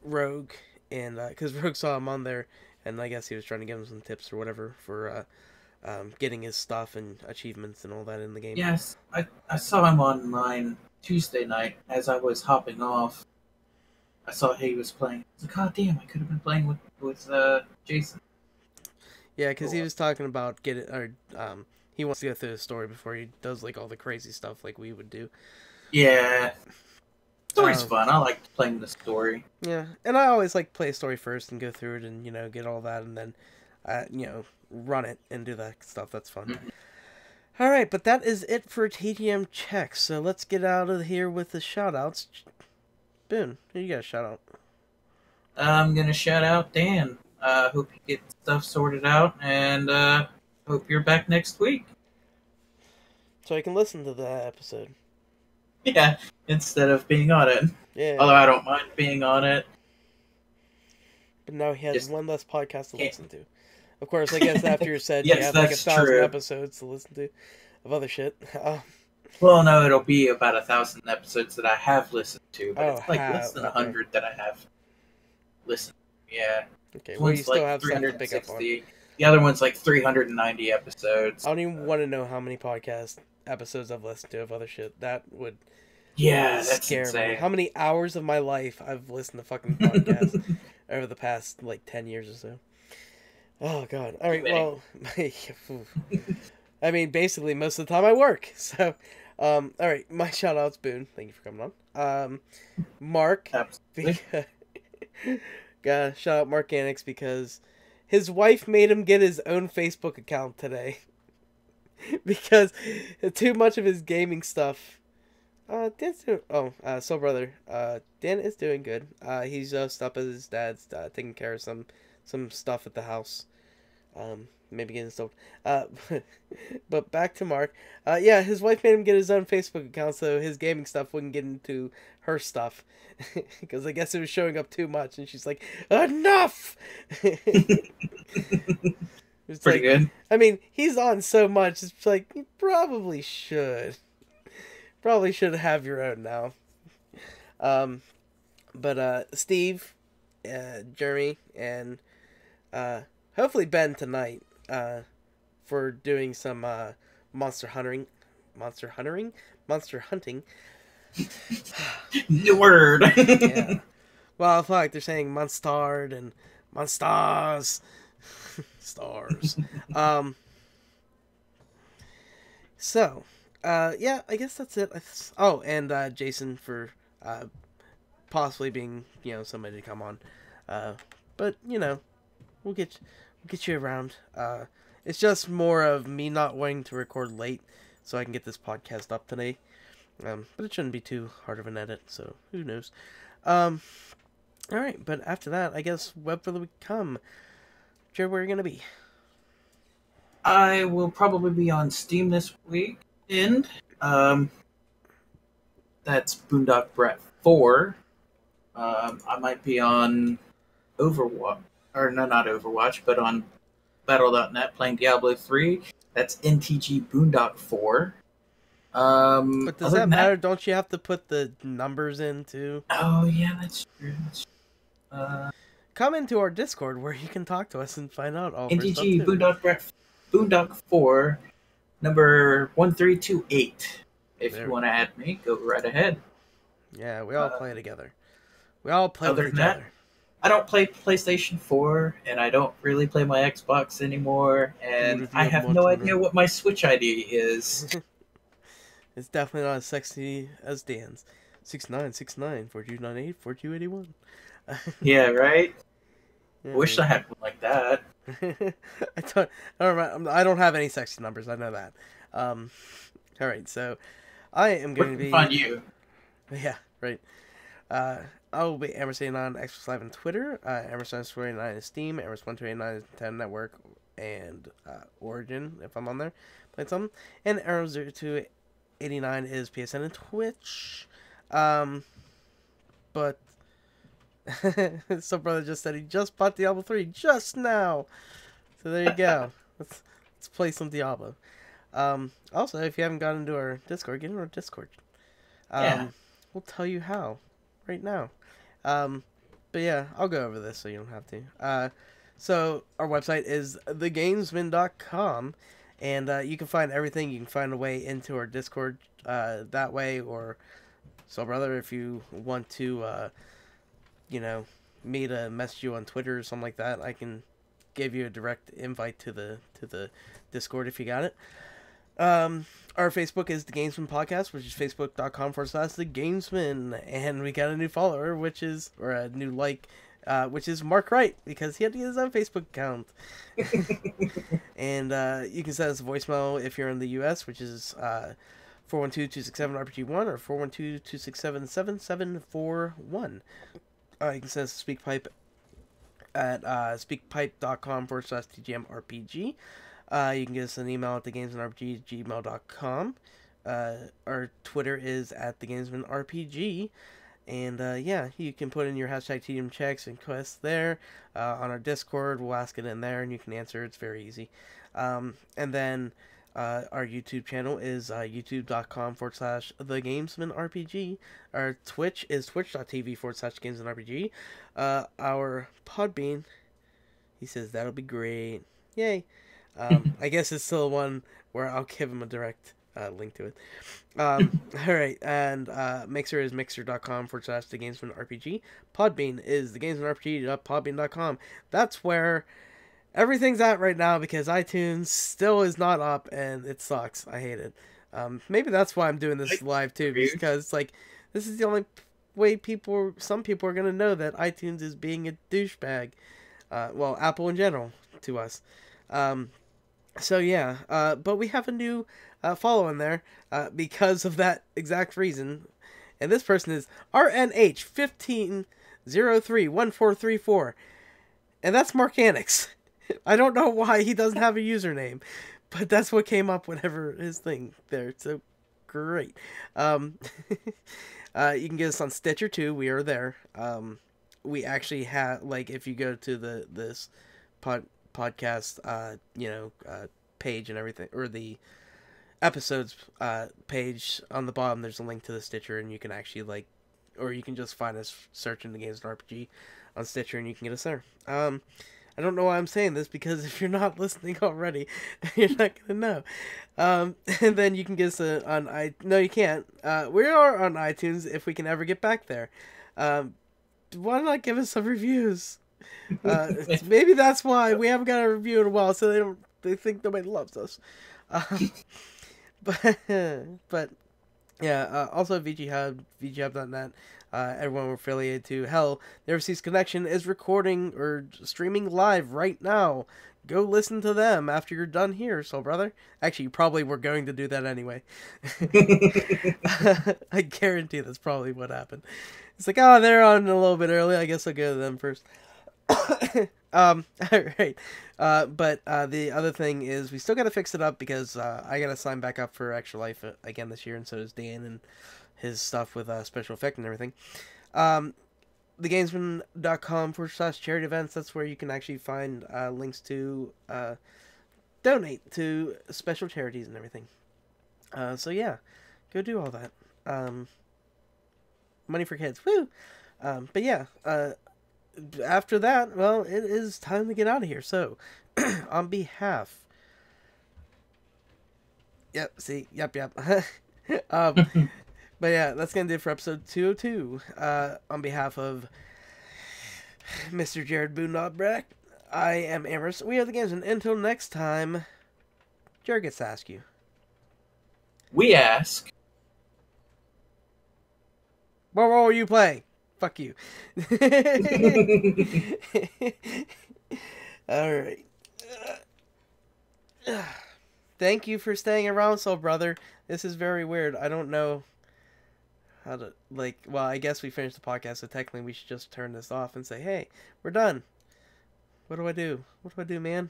S1: Rogue, and because Rogue saw him on there, and I guess he was trying to give him some tips or whatever for getting his stuff and achievements and all that in the game.
S2: Yes, I saw him online Tuesday night as I was hopping off. I saw he was playing. I was like, God damn, I could have been playing with Jason.
S1: Yeah, because he was talking about he wants to go through the story before he does like all the crazy stuff like we would do.
S2: Yeah, story's fun. I like playing the story.
S1: Yeah, and I always like to play a story first and go through it and get all that and then run it and do that stuff. That's fun. Mm-hmm. All right, but that is it for TTM checks. So let's get out of here with the shout-outs. Boone, who you got a shout-out?
S2: I'm going to shout out Dan. Hope you get stuff sorted out, and hope you're back next week.
S1: So I can listen to the episode.
S2: Yeah, instead of being on it.
S1: Yeah.
S2: Although I don't mind being on it.
S1: But now he has one less podcast to listen to. Of course, I guess after you said
S2: yes,
S1: you have like 1,000
S2: true.
S1: episodes to listen to of other shit.
S2: Well, no, it'll be about 1,000 episodes that I have listened to, but it's like less than 100 that I have listened to. Yeah.
S1: Okay, well, you still have something to pick up on.
S2: The other one's like 390 episodes.
S1: I don't even want to know how many podcast episodes I've listened to of other shit. That would
S2: scare
S1: me. How many hours of my life I've listened to fucking podcasts over the past like 10 years or so. Oh, God. All right, well, I mean, basically, most of the time I work. So, All right, my shout out's Boone. Thank you for coming on. Mark.
S2: Absolutely.
S1: Gotta shout out Mark Annex because his wife made him get his own Facebook account today. Because too much of his gaming stuff. Dan's doing. Soul Brother. Dan is doing good. He's just up at his dad's, taking care of some stuff at the house. Maybe getting stoked. But back to Mark. Yeah, his wife made him get his own Facebook account so his gaming stuff wouldn't get into her stuff. Because I guess it was showing up too much, and she's like, "Enough!" It's
S2: Pretty good.
S1: I mean, he's on so much. It's like you probably should. Probably should have your own now. But Steve, Jeremy, and hopefully Ben tonight for doing some monster hunting.
S2: New word.
S1: Yeah. Well, I feel like they're saying monstard and monstars. Stars. So, yeah, I guess that's it. Oh, and Jason for possibly being, somebody to come on. But we'll get you around. It's just more of me not wanting to record late so I can get this podcast up today. But it shouldn't be too hard of an edit, so who knows. All right, but after that, I guess web for the week come. Jared, where are you gonna be?
S2: I will probably be on Steam this weekend. That's Boondock Brett 4. I might be on Overwatch, or no, not Overwatch, but on Battle.net playing Diablo 3. That's NTG Boondock 4.
S1: But does that matter? Don't you have to put the numbers in too?
S2: Oh yeah, that's true.
S1: Come into our Discord where you can talk to us and find out all
S2: NTG Boondock 4, number 1328. If you want to add me, go right ahead.
S1: Yeah, we all play together. We all play with each other.
S2: I don't play PlayStation 4, and I don't really play my Xbox anymore, and I have no idea what my Switch ID is.
S1: It's definitely not as sexy as Dan's. 6969 4298 4281.
S2: Yeah, right?
S1: Yeah,
S2: Wish I had one like that.
S1: I don't have any sexy numbers, I know that. Alright, so I am going to be...
S2: find you.
S1: Yeah, right. I will be Emerson on Xbox Live and Twitter, Emerson29 on Steam, Emerson1289 is 10 Network, and Origin, if I'm on there, playing something. And Arrow0289 is PSN and Twitch. But so brother just said he just bought Diablo 3 just now. So there you go. Let's play some Diablo. Also, if you haven't gotten into our Discord, get into our Discord.
S2: Yeah.
S1: We'll tell you how right now. But yeah, I'll go over this so you don't have to. So our website is thegamesmen.com, and you can find everything. You can find a way into our Discord that way, or so brother, if you want to, me to message you on Twitter or something like that, I can give you a direct invite to the Discord if you got it. Our Facebook is the Gamesmen Podcast, which is facebook.com/the Gamesmen, and we got a new follower, which is Mark Wright, because he had to get his own Facebook account. And you can send us a voicemail if you're in the US, which is 412-267-RPG1 or 412-267-7741. You can send us a SpeakPipe at speakpipe.com/TGMRPG. You can get us an email at thegamesmanrpg@gmail.com. Our Twitter is at thegamesmanrpg. And yeah, you can put in your hashtag TDM checks and quests there. On our Discord, we'll ask it in there and you can answer. It's very easy. And then our YouTube channel is youtube.com/thegamesmanrpg. Our Twitch is twitch.tv/gamesmanrpg. Our Podbean, he says that'll be great. Yay. I guess it's still one where I'll give him a direct link to it. Alright, and Mixer is mixer.com/thegamesmanrpg. Podbean is thegamesmanrpg.podbean.com. That's where everything's at right now because iTunes still is not up and it sucks. I hate it. Maybe that's why I'm doing this live too, because like this is the only way some people are gonna know that iTunes is being a douchebag. Well, Apple in general to us. So yeah, but we have a new follow in there because of that exact reason. And this person is RNH15031434. And that's Markanix. I don't know why he doesn't have a username, but that's what came up whenever his thing there. So great. You can get us on Stitcher too. We are there. We actually have, like, if you go to this podcast, page and everything, or the episodes page on the bottom, there's a link to the Stitcher, and you can actually or you can just find us searching the Games and RPG on Stitcher, and you can get us there. I don't know why I'm saying this, because if you're not listening already, you're not gonna know. And then you can get us no, you can't. We are on iTunes if we can ever get back there. Why not give us some reviews? Maybe that's why we haven't got a review in a while, so they think nobody loves us. But yeah, also VG Hub, VGHub.net, everyone we're affiliated to. Hell, the Overseas Connection is recording or streaming live right now. Go listen to them after you're done here, so brother. Actually, you probably were going to do that anyway. I guarantee that's probably what happened. It's like, oh, they're on a little bit early. I guess I'll go to them first. Alright. But the other thing is we still gotta fix it up, because I gotta sign back up for Extra Life again this year, and so does Dan and his stuff with special effect and everything. Thegamesmen.com/charity events, that's where you can actually find links to donate to special charities and everything. So yeah, go do all that. Money for kids, woo! But yeah, after that, well, it is time to get out of here. So, on behalf... Yep. But yeah, that's going to do it for episode 202. On behalf of Mr. Jared Boondogbrack, I am Amherst. We are the Games, and until next time, Jared gets to ask you.
S2: We ask...
S1: What role are you playing? Fuck you. Alright. Thank you for staying around, soul brother. This is very weird. I don't know how to, well, I guess we finished the podcast, so technically we should just turn this off and say, hey, we're done. What do I do? What do I do, man?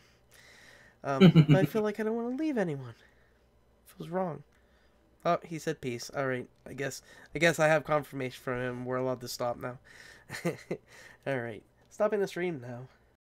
S1: But I feel like I don't want to leave anyone. It feels wrong. Oh, he said peace. Alright, I guess I have confirmation from him. We're allowed to stop now. Alright. Stopping the stream now.